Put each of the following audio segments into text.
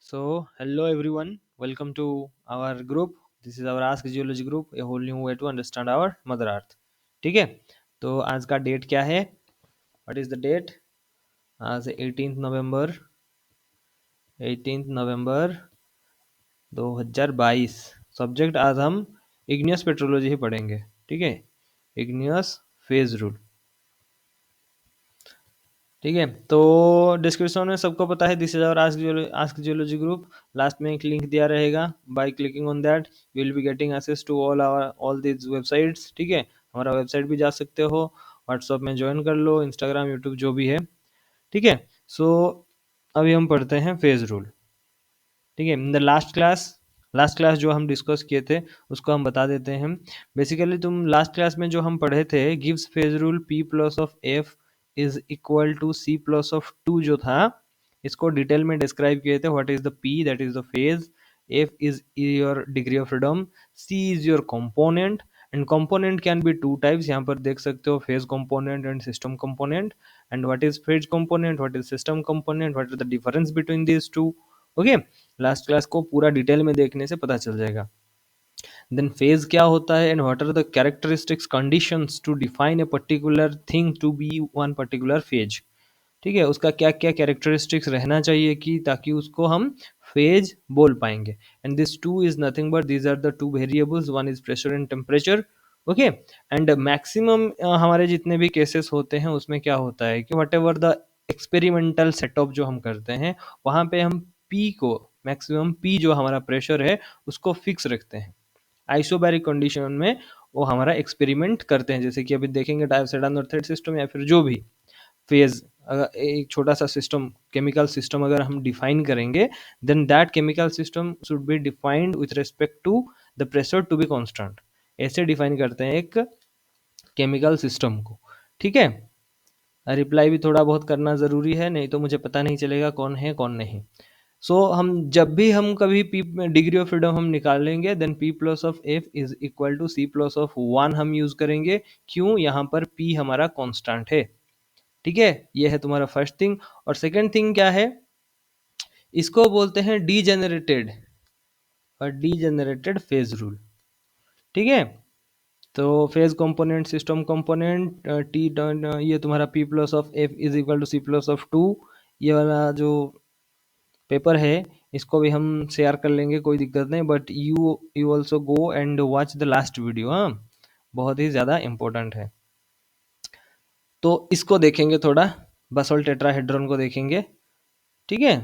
Hello everyone, welcome to our group. This is our Ask Geology group, a whole new way to understand our Mother Earth. ठीक है, तो आज का date क्या है? What is the date? आज 18 नवंबर 2022। Subject आज हम इग्नियस पेट्रोलॉजी ही पढ़ेंगे। ठीक है, इग्नियस फेज रूल। ठीक है, तो डिस्क्रिप्शन में सबको पता है this is our ask geology group. Last में एक लिंक दिया रहेगा। By clicking on that you will be getting access to all this websites. ठीक है, हमारा वेबसाइट भी जा सकते हो, व्हाट्सअप में ज्वाइन कर लो, इंस्टाग्राम यूट्यूब जो भी है। ठीक है, सो अभी हम पढ़ते हैं फेज रूल। ठीक है, इन द लास्ट क्लास जो हम डिस्कस किए थे उसको हम बता देते हैं। बेसिकली तुम लास्ट क्लास में जो हम पढ़े थे, गिव्स phase rule P plus of F is equal to C plus of two जो था, इसको डिटेल में डिस्क्राइब किए थे। What is the P, that is the phase, F is your degree of freedom, C is your component and component can be two types. यहाँ पर देख सकते हो phase component and system component. And what is phase component, what is system component, what is the difference between these two. Okay, last class को पूरा detail में देखने से पता चल जाएगा। देन फेज क्या होता है and what are the characteristics conditions to define a particular thing to be one particular phase. ठीक है, उसका क्या क्या कैरेक्टरिस्टिक्स रहना चाहिए कि ताकि उसको हम फेज बोल पाएंगे। And this two is nothing but these are the two variables, one is pressure and temperature. Okay, and maximum हमारे जितने भी केसेस होते हैं उसमें क्या होता है कि what ever the experimental setup जो हम करते हैं वहाँ पे हम पी को, मैक्सिमम पी जो हमारा प्रेशर है उसको फिक्स रखते हैं। आइसोबैरिक कंडीशन में वो हमारा एक्सपेरिमेंट करते हैं, जैसे कि अभी देखेंगे डायोक्साइड और थ्रेड सिस्टम या फिर जो भी फेज। अगर एक छोटा सा सिस्टम, केमिकल सिस्टम अगर हम डिफाइन करेंगे, then that chemical system should be defined with respect to the pressure to be constant. ऐसे डिफाइन करते हैं एक केमिकल सिस्टम को। ठीक है, रिप्लाई भी थोड़ा बहुत करना ज़रूरी है, नहीं तो मुझे पता नहीं चलेगा कौन है कौन नहीं। हम जब भी हम कभी पी डिग्री ऑफ फ्रीडम हम निकालेंगे, then P plus of F is equal to C plus of one हम यूज करेंगे। क्यों? यहाँ पर पी हमारा कांस्टेंट है। ठीक है, ये है तुम्हारा फर्स्ट थिंग। और सेकंड थिंग क्या है, इसको बोलते हैं डीजेनरेटेड फेज रूल। ठीक है, तो phase component, system component, T ये तुम्हारा P plus of F is equal to C plus of two. ये वाला जो पेपर है इसको भी हम शेयर कर लेंगे, कोई दिक्कत नहीं, but you also go and watch the last video. हाँ, बहुत ही ज़्यादा इम्पोर्टेंट है। तो इसको देखेंगे थोड़ा, बसोल टेट्राहेड्रॉन को देखेंगे। ठीक है,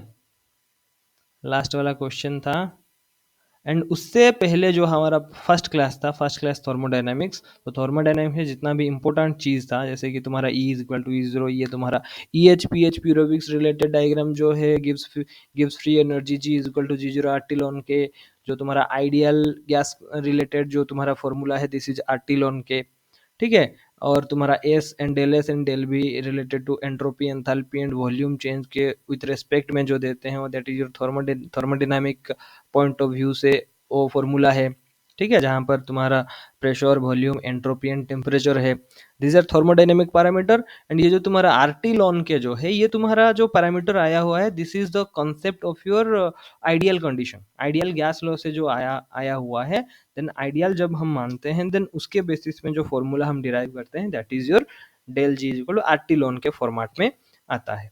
लास्ट वाला क्वेश्चन था। एंड उससे पहले जो हमारा फर्स्ट क्लास था, फर्स्ट क्लास थर्मोडायनामिक्स, तो थर्मोडायनामिक्स में जितना भी इंपॉर्टेंट चीज़ था, जैसे कि तुम्हारा E is equal to E zero, ये तुम्हारा ई एच पी एच प्यूरोबिक्स रिलेटेड डायग्राम जो है, gives free energy G is equal to G zero आर्टिलॉन के। जो तुम्हारा आइडियल गैस रिलेटेड जो तुम्हारा फॉर्मूला है, दिस इज आर्टिलॉन के। ठीक है, और तुम्हारा S and del S and del B related to entropy, enthalpy and volume change के विथ रेस्पेक्ट में जो देते हैं वो that is your thermodynamic point of view से वो फॉर्मूला है। ठीक है, जहाँ पर तुम्हारा pressure, volume, entropy and temperature है, this are thermodynamic parameter. And ये जो तुम्हारा आरटी लॉन के जो है, ये तुम्हारा जो पैरामीटर आया हुआ है, this is the concept of your ideal condition. Ideal gas law से जो आया हुआ है, देन आइडियल जब हम मानते हैं, देन उसके बेसिस में जो फॉर्मूला हम डिराइव करते हैं, that is your del G is equal to RT ln के फॉर्मेट में आता है।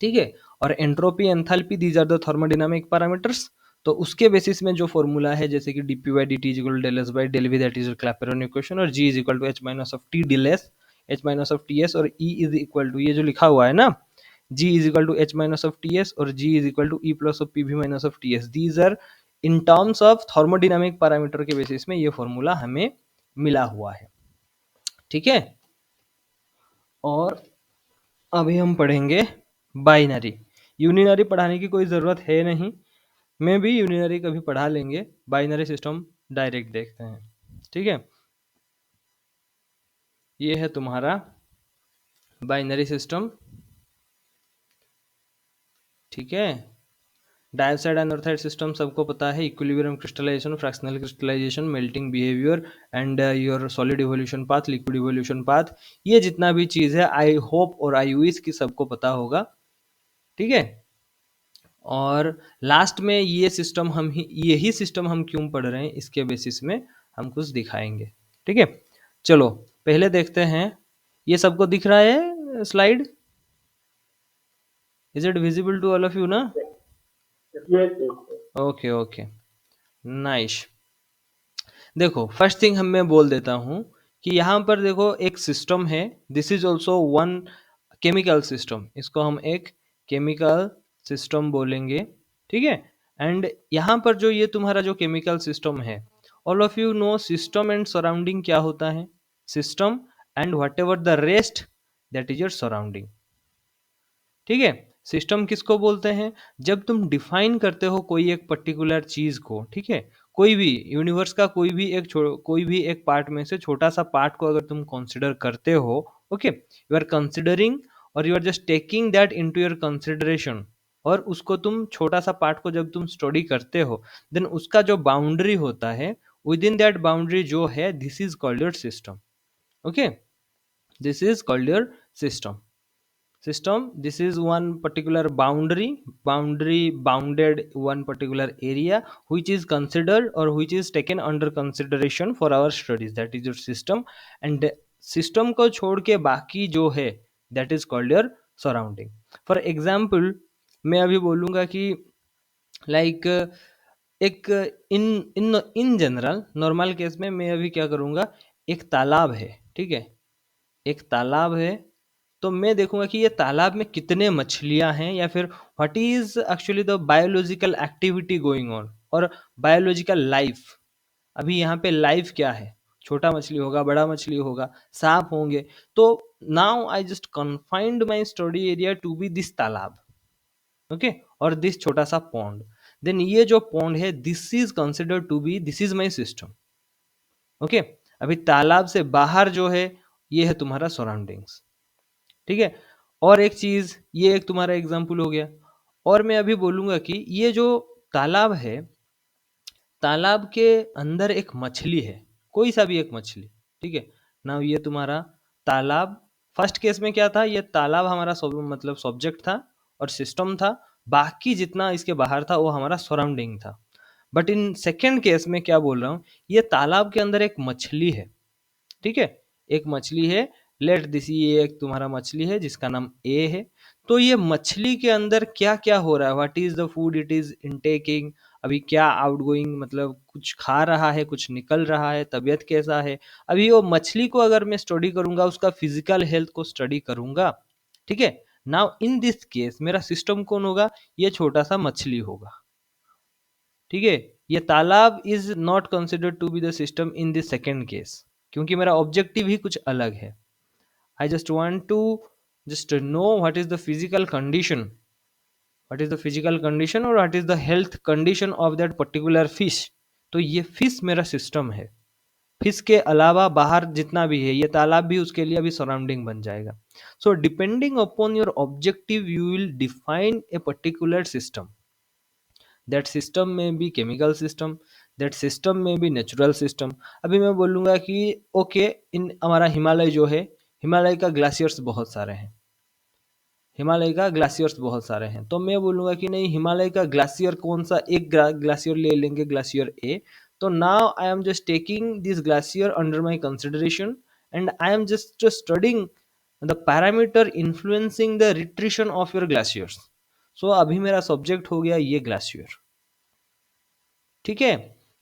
ठीक है, और entropy, enthalpy, these are the thermodynamic parameters. तो उसके बेसिस में जो फॉर्मूला है, जैसे कि dp by dt is equal del S by del V, that is Clapeyron equation, और g is equal to h minus of t del S, h minus of T S, और e is equal to ये जो लिखा हुआ है ना, g is equal to h minus of T S, और g is equal to e plus of pv minus of T S. These are in terms of thermodynamic parameter के basis में ये फॉर्मूला हमें मिला हुआ है। ठीक है, और अभी हम पढ़ेंगे बाइनरी। यूनिनरी पढ़ाने की कोई ज़रूरत है नहीं, मैं भी यूनिनरी कभी पढ़ा लेंगे, बाइनरी सिस्टम डायरेक्ट देखते हैं। ठीक है, ये है तुम्हारा बाइनरी सिस्टम। ठीक है, डायोक्साइड एंड अर्थाइड सिस्टम सबको पता है, equilibrium crystallization, fractional crystallization, melting behaviour and your solid evolution path, liquid evolution path, ये जितना भी चीज़ है आई होप और आई विश की सबको पता होगा। ठीक है, और लास्ट में ये सिस्टम यही सिस्टम हम क्यों पढ़ रहे हैं इसके बेसिस में हम कुछ दिखाएंगे। ठीक है, चलो पहले देखते हैं। ये सबको दिख रहा है slide? Is it visible to all of you ना? Okay okay, nice. देखो फर्स्ट थिंग मैं बोल देता हूँ कि यहाँ पर देखो एक सिस्टम है, this is also one chemical system, इसको हम एक केमिकल सिस्टम बोलेंगे। ठीक है, एंड यहाँ पर जो ये तुम्हारा जो केमिकल सिस्टम है, all of you no system and surrounding क्या होता है? System and what ever the rest that is your surrounding. ठीक है, सिस्टम किसको बोलते हैं? जब तुम डिफाइन करते हो कोई एक पर्टिकुलर चीज को, ठीक है, कोई भी यूनिवर्स का कोई भी एक पार्ट में से छोटा सा पार्ट को अगर तुम कंसिडर करते हो, ओके, यू आर कंसिडरिंग और you are just taking that into your consideration, और उसको तुम छोटा सा पार्ट को जब तुम स्टडी करते हो, देन उसका जो बाउंड्री होता है, विद इन दैट बाउंड्री जो है, this is called your system. Okay, this is called your system. System, this is one particular boundary bounded one particular area which is considered or which is taken under consideration for our studies, that is your system। and system को छोड़ के बाकी जो है, that is called your surrounding। for example, मैं अभी बोलूँगा कि लाइक एक इन इन इन जनरल नॉर्मल केस में मैं अभी क्या करूँगा, एक तालाब है, ठीक है, एक तालाब है, तो मैं देखूंगा कि ये तालाब में कितने मछलियां हैं, या फिर what is actually the biological activity going on, और बायोलॉजिकल लाइफ। अभी यहाँ पे लाइफ क्या है, छोटा मछली होगा, बड़ा मछली होगा, सांप होंगे। तो now I just confined my study area to be this तालाब, ओके, और दिस छोटा सा पॉन्ड। देन ये जो पॉन्ड है, this is considered to be, this is my system. Okay, अभी तालाब से बाहर जो है, ये है तुम्हारा सराउंडिंग्स। ठीक है, और एक चीज, ये एक तुम्हारा एग्जाम्पल हो गया, और मैं अभी बोलूंगा कि ये जो तालाब है, तालाब के अंदर एक मछली है, कोई सा भी एक मछली। ठीक है, ना ये तुम्हारा तालाब, फर्स्ट केस में क्या था, ये तालाब हमारा मतलब सब्जेक्ट था और सिस्टम था, बाकी जितना इसके बाहर था वो हमारा सराउंडिंग था। बट इन सेकेंड केस में क्या बोल रहा हूँ, ये तालाब के अंदर एक मछली है। ठीक है, एक मछली है, लेट दिस, ये एक तुम्हारा मछली है जिसका नाम ए है। तो ये मछली के अंदर क्या क्या हो रहा है, what is the food it is intaking, अभी क्या आउटगोइंग, मतलब कुछ खा रहा है, कुछ निकल रहा है, तबीयत कैसा है। अभी वो मछली को अगर मैं स्टडी करूंगा, उसका फिजिकल हेल्थ को स्टडी करूंगा, ठीक है, नाउ इन दिस केस मेरा सिस्टम कौन होगा, ये छोटा सा मछली होगा। ठीक है, ये तालाब is not considered to be the system in this second case, क्योंकि मेरा ऑब्जेक्टिव ही कुछ अलग है। I just want to just know what is the physical condition, what is the physical condition और what is the health condition of that particular fish. तो ये fish मेरा सिस्टम है। फिश के अलावा बाहर जितना भी है, ये तालाब भी उसके लिए अभी सराउंडिंग बन जाएगा। So depending upon your objective you will define a particular system. That system में भी केमिकल सिस्टम, दैट सिस्टम में भी नेचुरल सिस्टम। अभी मैं बोलूँगा कि ओके, इन हमारा हिमालय जो है, हिमालय का ग्लेशियर्स बहुत सारे हैं, हिमालय का ग्लेशियर्स बहुत सारे हैं, तो मैं बोलूँगा कि नहीं, हिमालय का ग्लेशियर कौन सा, एक ग्लेशियर ले लेंगे, ग्लेशियर ए। तो now I am just taking this glacier under my consideration and I am just studying the parameter influencing the retreation of your glaciers. So अभी मेरा सब्जेक्ट हो गया ये ग्लेशियर। ठीक है,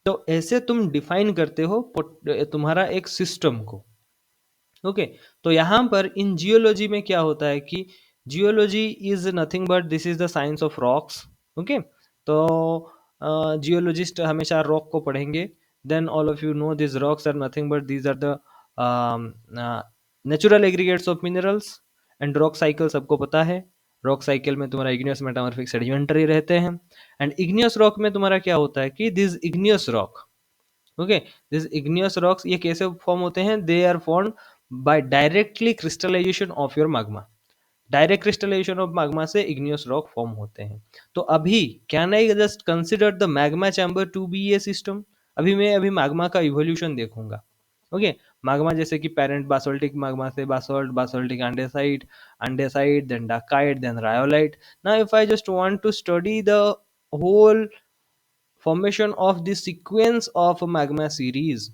तो ऐसे तुम डिफाइन करते हो तुम्हारा एक सिस्टम को। ओके, तो यहाँ पर इन जियोलॉजी में क्या होता है कि geology is nothing but this is the science of rocks. Okay, तो जियोलॉजिस्ट हमेशा रॉक को पढ़ेंगे। Then all of you know this rocks are nothing but these are the natural aggregates of minerals. And rock cycle सबको पता है, rock cycle में तुम्हारा igneous metamorphic sedimentary रहते हैं। एंड इग्नियस रॉक में तुम्हारा क्या होता है कि this igneous rock, okay, this igneous rocks ये कैसे फॉर्म होते हैं, they are form by directly crystallization of your magma। Direct crystallization of magma से इग्नियस रॉक फॉर्म होते हैं। तो अभी can I just consider the magma chamber to be a system? अभी मैं magma का इवोल्यूशन देखूंगा। ओके, magma जैसे कि parent basaltic magma से basalt, basaltic andesite, andesite, then dacite, then rhyolite. Now if I just want to study the whole formation of the sequence of a magma series,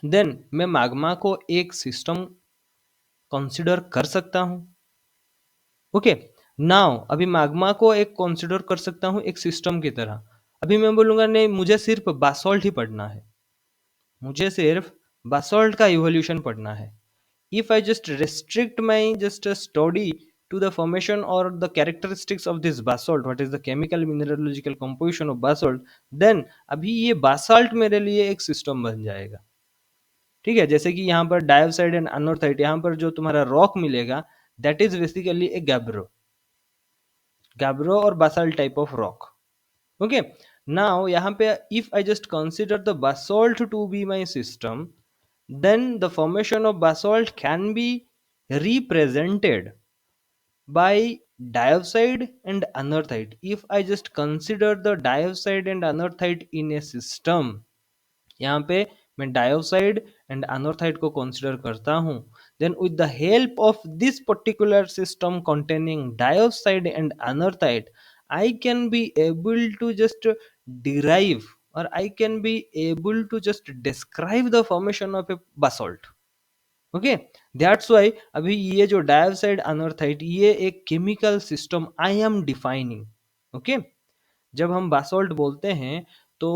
then मैं magma को एक system consider कर सकता हूँ. Okay, now अभी magma को एक consider कर सकता हूँ एक सिस्टम की तरह. अभी मैं बोलूंगा नहीं, मुझे सिर्फ बासॉल्ट ही पढ़ना है, मुझे सिर्फ बासॉल्ट का इवोल्यूशन पढ़ना है. If I just restrict my just study to the formation or the characteristics of this basalt, what is the chemical mineralogical composition of basalt, then अभी ये बासाल्ट मेरे लिए एक सिस्टम बन जाएगा. ठीक है, जैसे कि यहाँ पर डायोक्साइड एंड अनोथाइट, यहाँ पर जो तुम्हारा रॉक मिलेगा that is basically a gabbro, gabbro और basalt type of rock. Okay, now यहाँ पे if I just consider the basalt to be my system, then the formation of basalt can be represented by diopside and anorthite. If I just consider the diopside and anorthite in a system, यहाँ पे मैं dioxide and अनोथाइड को consider करता हूँ, then with the help of this particular system containing dioxide and anorthite, I can be able to just derive or I can be able to just describe the formation of a basalt. Okay, that's why अभी ये जो dioxide anorthite ये एक chemical system I am defining. Okay, जब हम basalt बोलते हैं तो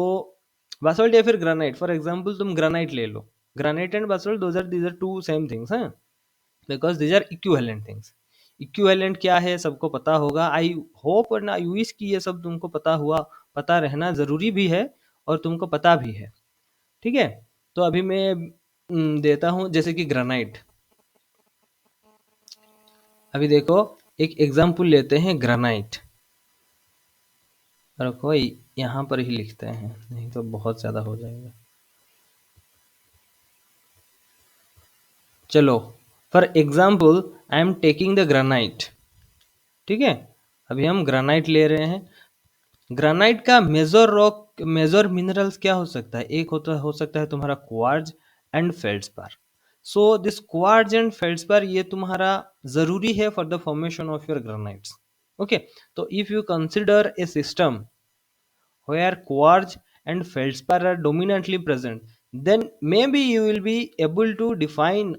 बासोल्ट या फिर ग्रेनाइट, फॉर एग्जांपल तुम ग्रेनाइट ले लो, granite and basalt these are two same things हैं, because these are equivalent things. Equivalent क्या है सबको पता होगा. आई होप और आई विश कि ये सब तुमको पता हुआ, पता रहना जरूरी भी है और तुमको पता भी है. ठीक है, तो अभी मैं देता हूं जैसे कि ग्रेनाइट. अभी देखो एक एग्जाम्पल लेते हैं ग्रेनाइट. रखो यहाँ पर ही लिखते हैं, नहीं तो बहुत ज़्यादा हो जाएगा. चलो, for example I am taking the granite. ठीक है, अभी हम ग्रेनाइट ले रहे हैं. ग्रेनाइट का मेजर रॉक, मेजर मिनरल्स क्या हो सकता है? एक हो सकता है तुम्हारा quartz and feldspar. So this quartz and feldspar ये तुम्हारा जरूरी है for the formation of your granites. Okay, तो if you consider a system where quartz and feldspar are dominantly present, then maybe you will be able to define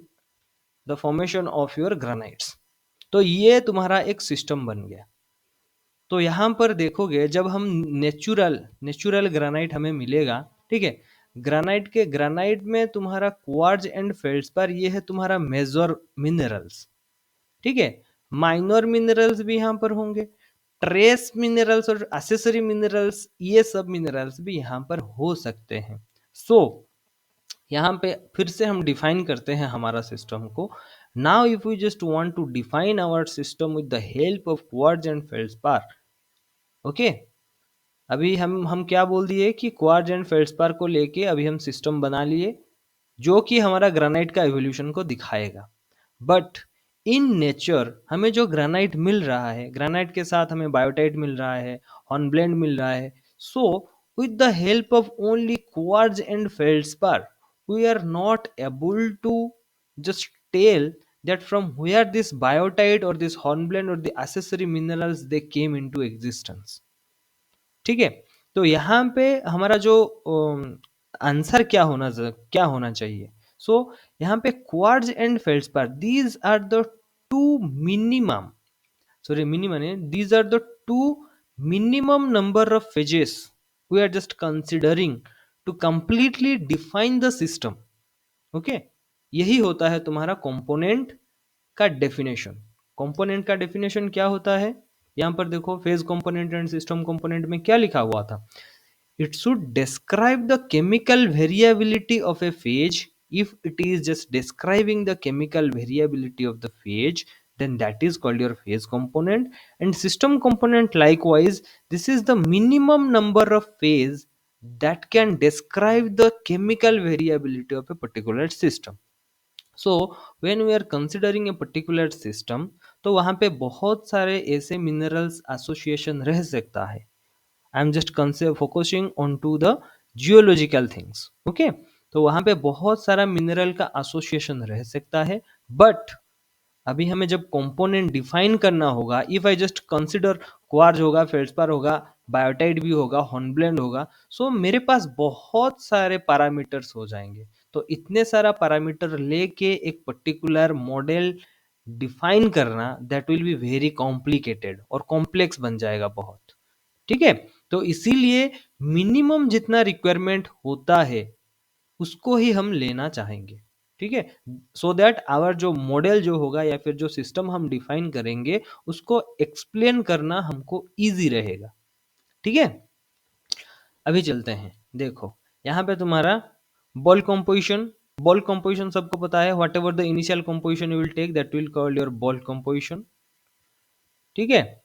the formation of your granites. तो ये तुम्हारा एक system बन गया. तो यहाँ पर देखोगे जब हम नेचुरल ग्रेनाइट हमें मिलेगा, ठीक है, ग्रेनाइट में तुम्हारा क्वार्ट्ज एंड फेल्डस्पार ये है तुम्हारा मेजर मिनरल्स. ठीक है, माइनर मिनरल्स भी यहाँ पर होंगे, ट्रेस मिनरल्स और एसेसरी मिनरल्स, ये सब मिनरल्स भी यहाँ पर हो सकते हैं. सो यहाँ पे फिर से हम डिफाइन करते हैं हमारा सिस्टम को. Now if we just want to define our system with the help of quartz and feldspar. Okay, अभी हम क्या बोल दिए कि क्वार्ट्ज एंड फेल्डस्पार को लेके अभी हम सिस्टम बना लिए जो कि हमारा ग्रेनाइट का एवोल्यूशन को दिखाएगा. बट इन नेचर हमें जो ग्रेनाइट मिल रहा है, ग्रेनाइट के साथ हमें बायोटाइट मिल रहा है, हॉर्नब्लेंड मिल रहा है. So with the help of only quartz and feldspar we are not able to just tell that from where this biotite or this hornblende or the accessory minerals they came into existence. ठीक है, तो यहाँ पे हमारा जो answer क्या होना चाहिए. सो यहाँ पे quartz and feldspar these are the two minimum, sorry minimum नहीं, these are the two minimum number of phases we are just considering to completely define the system. Okay, यही होता है तुम्हारा कंपोनेंट का डेफिनेशन. कंपोनेंट का definition क्या होता है? यहाँ पर देखो phase component and system component में क्या लिखा हुआ था. It should describe the chemical variability of a phase. If it is just describing the chemical variability of the phase, then that is called your phase component. And system component likewise, this is the minimum number of phase that can describe the chemical variability of a particular system. So when we are considering a particular system, तो वहाँ पे बहुत सारे ऐसे minerals association रह सकता है. I am just focusing on to the geological things. Okay, तो वहां पे बहुत सारा मिनरल का एसोसिएशन रह सकता है, बट अभी हमें जब कंपोनेंट डिफाइन करना होगा, if I just consider quartz होगा, फेल्डस्पार होगा, बायोटाइट भी होगा, हॉर्नब्लेंड होगा, सो मेरे पास बहुत सारे पैरामीटर्स हो जाएंगे। तो इतने सारा पैरामीटर लेके एक पर्टिकुलर मॉडल डिफाइन करना, that will be very complicated और कॉम्प्लेक्स बन जाएगा बहुत। ठीक है, तो इसीलिए मिनिमम जितना रिक्वायरमेंट होता है उसको ही हम लेना चाहेंगे। ठीक है, सो दैट आवर जो मॉडल जो होगा या फिर जो सिस्टम हम डिफाइन करेंगे उसको एक्सप्लेन करना हमको इजी रहेगा। ठीक है, अभी चलते हैं। देखो यहाँ पे तुम्हारा बॉल कंपोजिशन, बॉल कंपोजिशन सबको पता है, whatever the initial composition you will take that will called your bulk composition. ठीक है,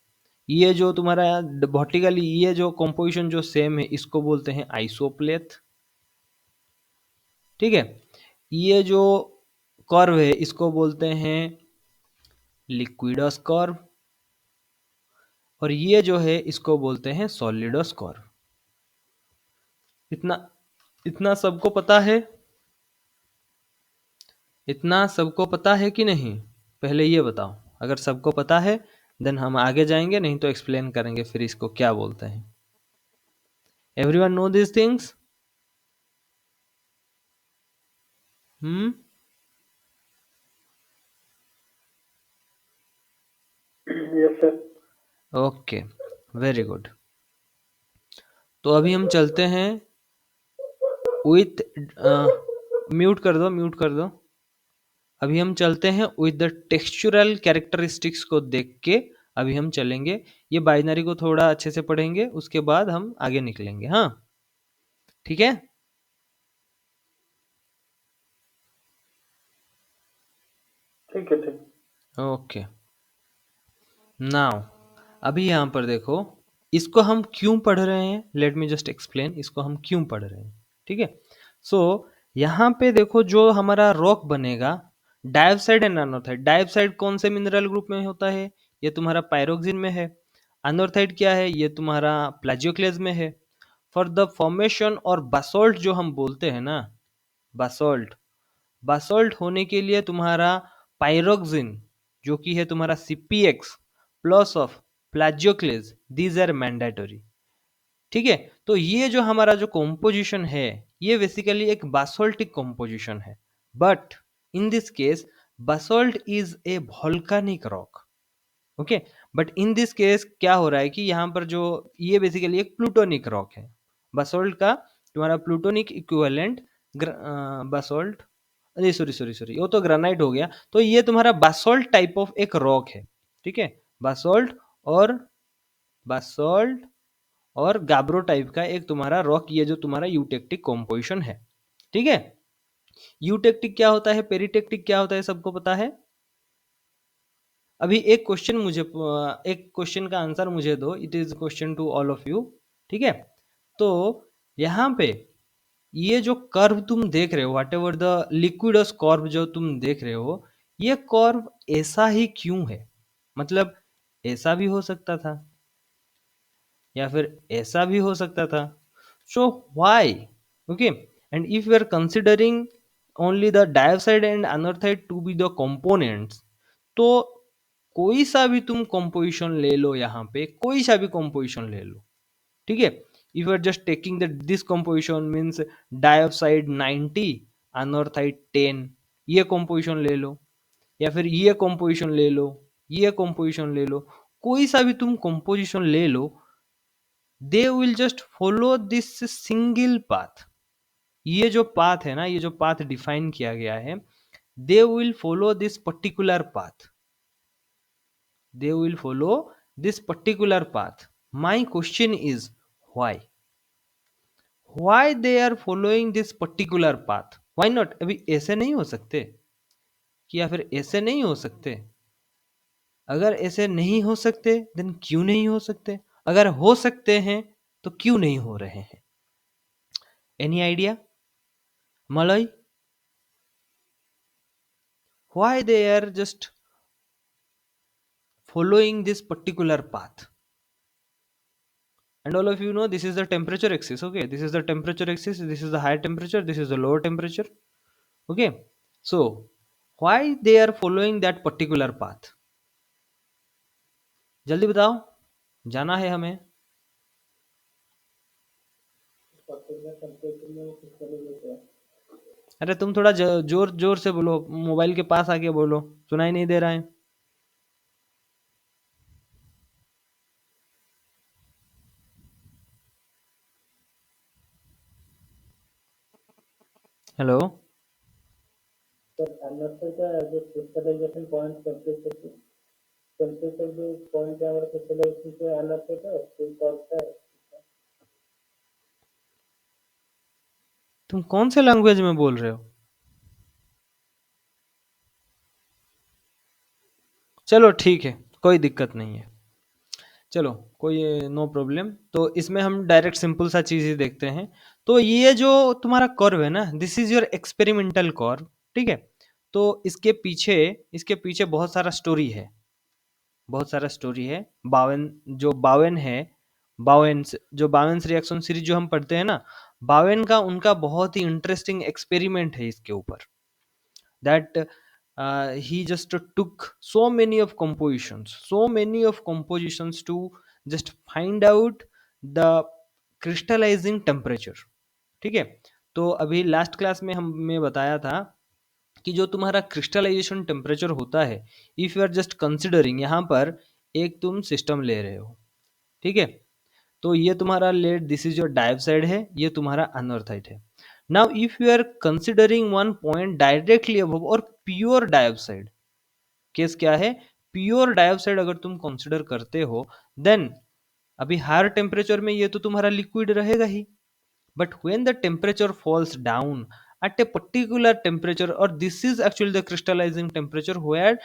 ये जो तुम्हारा वर्टिकली ये जो कंपोजिशन जो सेम है इसको बोलते हैं आइसोप्लेथ। ठीक है, ये जो कर्व है इसको बोलते हैं लिक्विडस कर्व, और ये जो है इसको बोलते हैं सॉलिडस कर्व। इतना इतना सबको पता है? इतना सबको पता है कि नहीं? पहले ये बताओ, अगर सबको पता है देन हम आगे जाएंगे, नहीं तो एक्सप्लेन करेंगे फिर इसको क्या बोलते हैं। Everyone know this things? Hmm, yes sir. Okay, very good. तो अभी हम चलते हैं विथ, म्यूट कर दो, म्यूट कर दो। अभी हम चलते हैं विद द टेक्सचुरल कैरेक्टरिस्टिक्स को देख के अभी हम चलेंगे। ये बाइनरी को थोड़ा अच्छे से पढ़ेंगे, उसके बाद हम आगे निकलेंगे। हाँ, ठीक है। ठीक है, ठीक। ओके, नाउ अभी यहाँ पर देखो, इसको हम क्यों पढ़ रहे हैं, लेट मी जस्ट एक्सप्लेन इसको हम क्यों पढ़ रहे हैं। ठीक है, सो यहाँ पे देखो जो हमारा रॉक बनेगा, डाइऑक्साइड एंड अनोथाइड। डाइऑक्साइड कौन से मिनरल ग्रुप में होता है? ये तुम्हारा पायरोक्सिन में है। अनोथाइड क्या है? ये तुम्हारा प्लाजियोक्लेज में है। फॉर द फॉर्मेशन और बासोल्ट जो हम बोलते हैं ना, बासोल्ट, बासोल्ट होने के लिए तुम्हारा पायरोक्सिन जो कि है तुम्हारा CpX plus of plagioclase, these are mandatory. ठीक है, तो ये जो हमारा जो कॉम्पोजिशन है ये बेसिकली एक बासोल्टिक कॉम्पोजिशन है, but in this case basalt is a volcanic rock. Okay, but in this case क्या हो रहा है कि यहाँ पर जो ये बेसिकली एक प्लूटोनिक रॉक है। बासोल्ट का तुम्हारा प्लूटोनिक इक्विवेलेंट बासोल्ट, अरे सॉरी सॉरी सॉरी, वो तो ग्रेनाइट हो गया। तो ये तुम्हारा बासोल्ट टाइप ऑफ एक रॉक है। ठीक है, बासोल्ट और बासोल्ट और गाब्रो टाइप का एक तुम्हारा रॉक, ये जो तुम्हारा यूटेक्टिक कॉम्पोजिशन है। ठीक है, यूटेक्टिक क्या होता है, पेरिटेक्टिक क्या होता है, सबको पता है? अभी एक क्वेश्चन मुझे, एक क्वेश्चन का आंसर मुझे दो, it is question to all of you. ठीक है, तो यहाँ पे ये जो कर्व तुम देख रहे हो, what ever the liquids curve जो तुम देख रहे हो, ये कर्व ऐसा ही क्यों है? मतलब ऐसा भी हो सकता था या फिर ऐसा भी हो सकता था। So why? Okay, and if you are considering only the dioxide and anorthite to be the components, तो कोई सा भी तुम कंपोजिशन ले लो, यहाँ पे कोई सा भी कंपोजिशन ले लो। ठीक है, if you are just taking the this composition means dioxide 90, anorthite 10, ये कंपोजिशन ले लो, या फिर ये कंपोजिशन ले लो, ये कंपोजिशन ले लो, कोई सा भी तुम कंपोजिशन ले लो, they will just follow this single path. ये जो पाथ है ना, ये जो पाथ डिफाइन किया गया है, they will follow this particular path, they will follow this particular path. My question is why? Why they are following this particular path? Why not? अभी ऐसे नहीं हो सकते कि, या फिर ऐसे नहीं हो सकते? अगर ऐसे नहीं हो सकते देन क्यों नहीं हो सकते? अगर हो सकते हैं तो क्यों नहीं हो रहे हैं? Any idea Malay? Why they are just following this particular path? and all of you know this is the temperature axis. Okay, this is the temperature axis, this is the higher temperature, this is the lower temperature. Okay, so why they are following that particular path? जल्दी बताओ, जाना है हमें। अरे तुम थोड़ा जोर जोर से बोलो, मोबाइल के पास आके बोलो, सुनाई नहीं दे रहा है। हेलो। सर एनालिसिस जो क्रिस्टलाइजेशन पॉइंट टेम्परेचर जो पॉइंट है हमारे क्रिस्टलाइजेशन के एनालिसिस है तो कौन सा है? तुम कौन से लैंग्वेज में बोल रहे हो? चलो ठीक है, कोई दिक्कत नहीं है, चलो कोई नो प्रॉब्लम। तो इसमें हम डायरेक्ट सिंपल सा चीज ही देखते हैं। तो ये जो तुम्हारा कर्व है ना, this is your experimental curve, ठीक है। तो इसके पीछे बहुत सारा स्टोरी है, बहुत सारा स्टोरी है। बावन है, बावेन्स रिएक्शन सीरीज जो हम पढ़ते हैं ना, बावेन का उनका बहुत ही इंटरेस्टिंग एक्सपेरिमेंट है इसके ऊपर। That he just took so many of compositions to just find out the crystallizing temperature, ठीक है। तो अभी लास्ट क्लास में हमने बताया था कि जो तुम्हारा क्रिस्टलाइजेशन टेम्परेचर होता है, if you are just considering, यहाँ पर एक तुम सिस्टम ले रहे हो, ठीक है। तो ये तुम्हारा let this is your dioxide है, ये तुम्हारा अनॉर्थाइट है। Now if you are considering one point directly above और प्योर डायोक्साइड, केस क्या है, प्योर डायोक्साइड अगर तुम कंसिडर करते हो, देन अभी हायर टेम्परेचर में ये तो तुम्हारा लिक्विड रहेगा ही, but when the temperature falls down at a particular temperature, or this is actually the crystallizing temperature where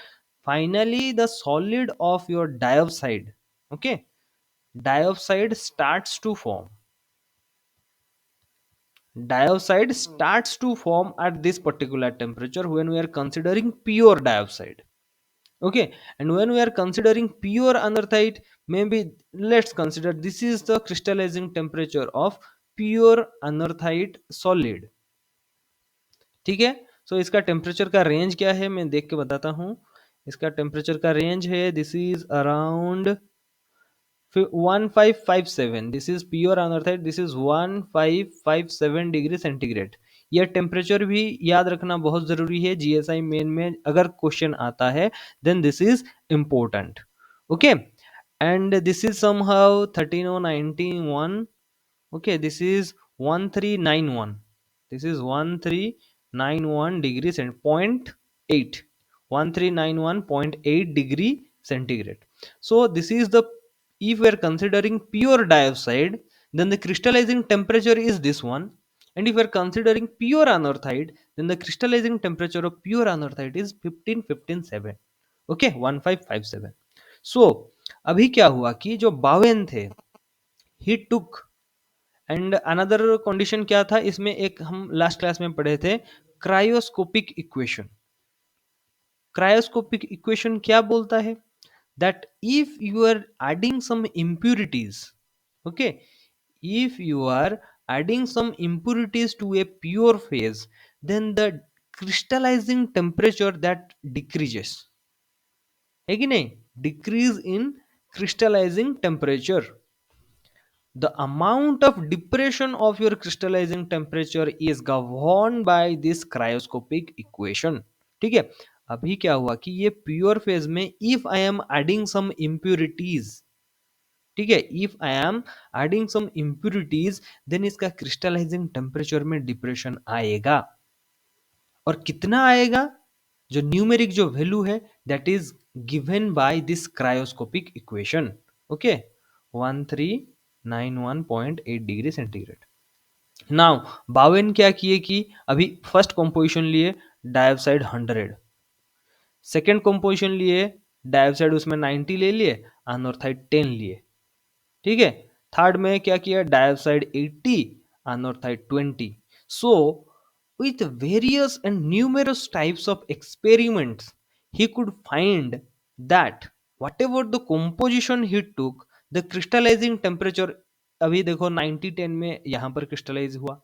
finally the solid of your dioxide, okay, dioxide starts to form, dioxide starts to form at this particular temperature when we are considering pure dioxide. Okay, and when we are considering pure anorthite, maybe let's consider this is the crystallizing temperature of pure anorthite solid, ठीक है। सो इसका temperature का range क्या है, मैं देख के बताता हूँ। इसका टेम्परेचर का रेंज है, this is around 1557, this is pure anorthite, this is 1557 degree centigrade. यह टेम्परेचर भी याद रखना बहुत जरूरी है, जीएसआई मेन में अगर क्वेश्चन आता है then this is important. Okay, and this is somehow 13091, okay, this is 1391, this is 1391 degree cent point 8, 1391.8 degree centigrade. So this is the, if we are considering pure dioxide, then the crystallizing temperature is this one, and if we are considering pure anorthite, then the crystallizing temperature of pure anorthite is 15157, okay, 1557। so अभी क्या हुआ कि जो बावेन थे, he took, and another condition क्या था इसमें, एक हम लास्ट क्लास में पढ़े थे, क्रायोस्कोपिक इक्वेशन। क्रायोस्कोपिक इक्वेशन क्या बोलता है, that if you are adding some impurities, okay, if you are adding some impurities to a pure phase, then the crystallizing temperature that decreases, है कि नहीं, decrease in crystallizing temperature, the amount of depression of your crystallizing temperature is governed by this cryoscopic equation, ठीक है। अभी क्या हुआ कि ये प्योर फेज में if I am adding some impurities, ठीक है, if I am adding some impurities, then इसका क्रिस्टलाइजिंग टेम्परेचर में डिप्रेशन आएगा। और कितना आएगा, जो न्यूमेरिक जो वैल्यू है that is given by this cryoscopic equation, okay, 1391.8 degree centigrade. Now बावेन क्या किए कि अभी फर्स्ट कंपोजिशन लिए डायोक्साइड 100, सेकेंड कंपोजिशन लिए डायोक्साइड उसमें 90 ले लिए, अनोर्थाइड 10 लिए, ठीक है। थर्ड में क्या किया, dioxide 80, अनोर्थाइड 20। So with various and numerous types of experiments, he could find that whatever the composition he took, the crystallizing temperature अभी देखो 90-10 में यहाँ पर क्रिस्टलाइज हुआ,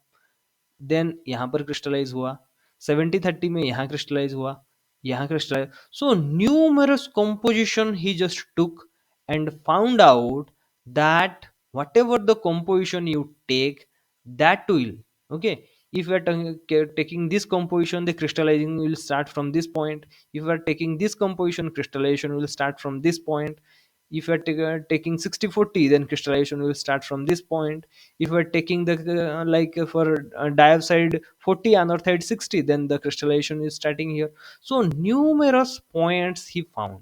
देन यहाँ पर क्रिस्टलाइज हुआ, 70-30 में यहाँ क्रिस्टलाइज हुआ, यहाँ crystallize. So numerous composition he just took and found out that whatever the composition you take, that will, okay, if you are taking this composition, the crystallizing will start from this point. If you are taking this composition, crystallization will start from this point. If you are taking 60-40, then crystallization will start from this point. If we are taking the for dioxide 40, anorthite 60, then the crystallization is starting here. So numerous points he found,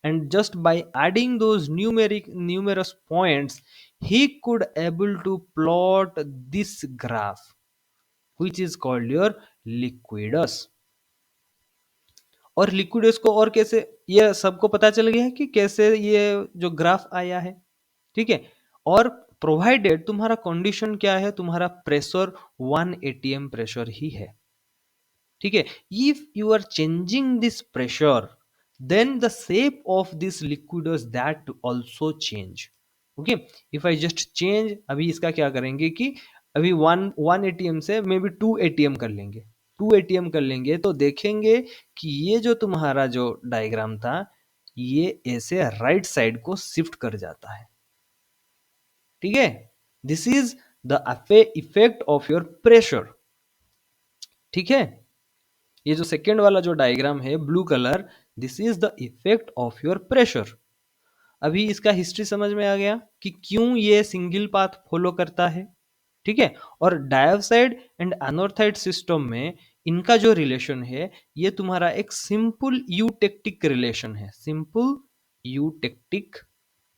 and just by adding those numerous points, he could able to plot this graph, which is called your liquidus. और liquids को और कैसे, ये सबको पता चल गया है कि कैसे ये जो ग्राफ आया है, ठीक है. और प्रोवाइडेड तुम्हारा कंडीशन क्या है, तुम्हारा प्रेशर 1 atm प्रेशर ही है, ठीक है. If you are changing this pressure, then the shape of this liquidus that also change. Okay, if I just change, अभी इसका क्या करेंगे कि अभी वन एटीएम से मे बी 2 atm कर लेंगे, 2 atm कर लेंगे, तो देखेंगे कि ये जो तुम्हारा जो डायग्राम था, ये ऐसे राइट साइड को शिफ्ट कर जाता है, ठीक है. This is the effect of your pressure, ठीक है. ये जो सेकेंड वाला जो डायग्राम है blue colour, this is the effect of your pressure. अभी इसका हिस्ट्री समझ में आ गया कि क्यों ये सिंगल पाथ फॉलो करता है, ठीक है. और डायोक्साइड एंड अनोर्थाइड सिस्टम में इनका जो रिलेशन है, ये तुम्हारा एक सिंपल यूटेक्टिक रिलेशन है, सिंपल यूटेक्टिक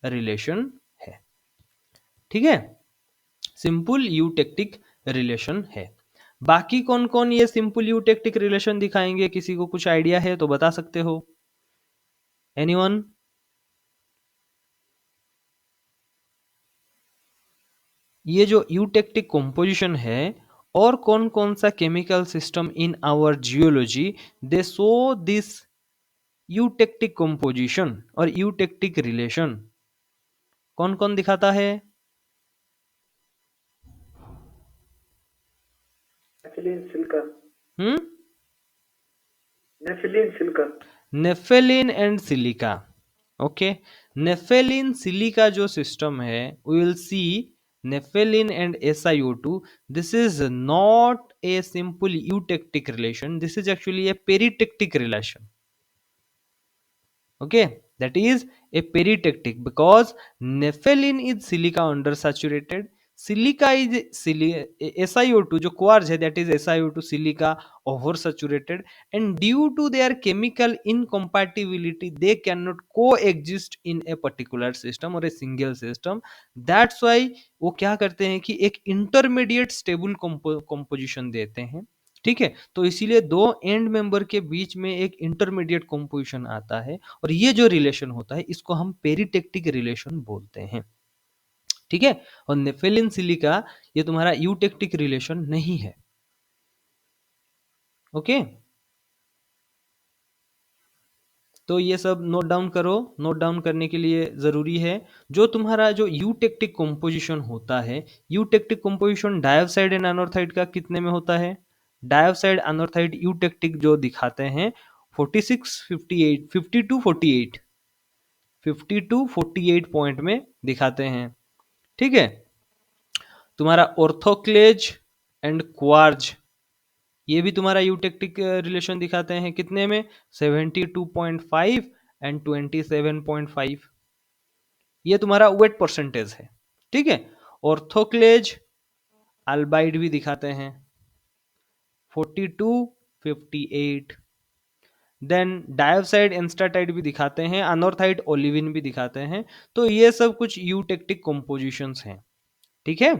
रिलेशन है, ठीक है. सिंपल यूटेक्टिक रिलेशन है. बाकी कौन कौन ये सिंपल यूटेक्टिक रिलेशन दिखाएंगे, किसी को कुछ आइडिया है तो बता सकते हो, एनीवन? ये जो यूटेक्टिक कंपोजिशन है, और कौन कौन सा chemical system in our geology they show this eutectic composition और यूटेक्टिक रिलेशन, कौन कौन दिखाता है? Nepheline silica. Hmm, nepheline silica. Nepheline and silica. Okay, nepheline silica जो सिस्टम है, we will see nepheline and SiO2. This is not a simple eutectic relation, this is actually a peritectic relation. Okay, that is a peritectic, because nepheline is silica undersaturated, silica is SiO2 जो quartz है, that is SiO2 silica oversaturated, and due to their chemical incompatibility they cannot coexist in a particular system or a single system. That's why वो क्या करते हैं कि एक intermediate stable composition देते हैं, ठीक है. तो इसीलिए दो एंड मेंबर के बीच में एक इंटरमीडिएट कंपोजिशन आता है, और ये जो रिलेशन होता है इसको हम पेरिटेक्टिक रिलेशन बोलते हैं, ठीक है. और नेफेलिन सिलिका ये तुम्हारा यूटेक्टिक रिलेशन नहीं है. ओके, तो ये सब नोट डाउन करो. नोट डाउन करने के लिए जरूरी है, जो तुम्हारा जो यूटेक्टिक कंपोजिशन होता है, यूटेक्टिक कंपोजिशन डायोक्साइड एंड अनोर्थाइड का कितने में होता है? डायोक्साइड अनोर्थाइड यूटेक्टिक जो दिखाते हैं 46 58 52 48 52 48 पॉइंट में दिखाते हैं, ठीक है. तुम्हारा ऑर्थोक्लेज एंड क्वार्ज, ये भी तुम्हारा यूटेक्टिक रिलेशन दिखाते हैं, कितने में? 72.5 एंड 27.5. ये तुम्हारा वेट परसेंटेज है, ठीक है. ऑर्थोक्लेज अल्बाइड भी दिखाते हैं 42 58. देन डायोक्साइड एंस्टाटाइड भी दिखाते हैं, अनोर्थाइड ओलिविन भी दिखाते हैं. तो ये सब कुछ यूटेक्टिक कंपोजिशंस हैं, ठीक है.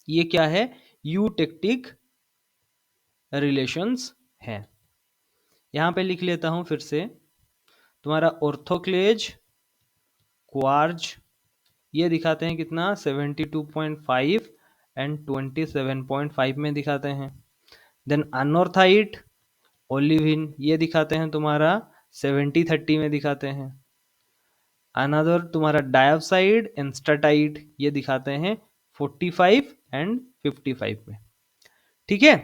ये क्या है? यूटेक्टिक रिलेशंस है. यहां पे लिख लेता हूं फिर से. तुम्हारा ऑर्थोक्लेज क्वार्ज ये दिखाते हैं कितना? 72.5 एंड 27.5 में दिखाते हैं. देन अनोर्थाइड ओलिविन ये दिखाते हैं तुम्हारा 70-30 में दिखाते हैं. अनदर तुम्हारा डायोक्साइड एंड स्टेटाइट, ये दिखाते हैं 45 एंड 55 में, ठीक है।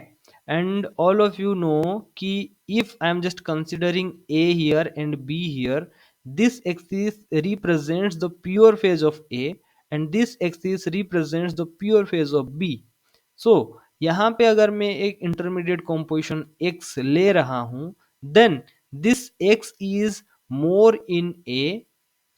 And all of you know कि if I am just considering A here and B here, this axis represents the pure phase of A and this axis represents the pure phase of B. So यहाँ पे अगर मैं एक intermediate composition x ले रहा हूं, then this x is more in A,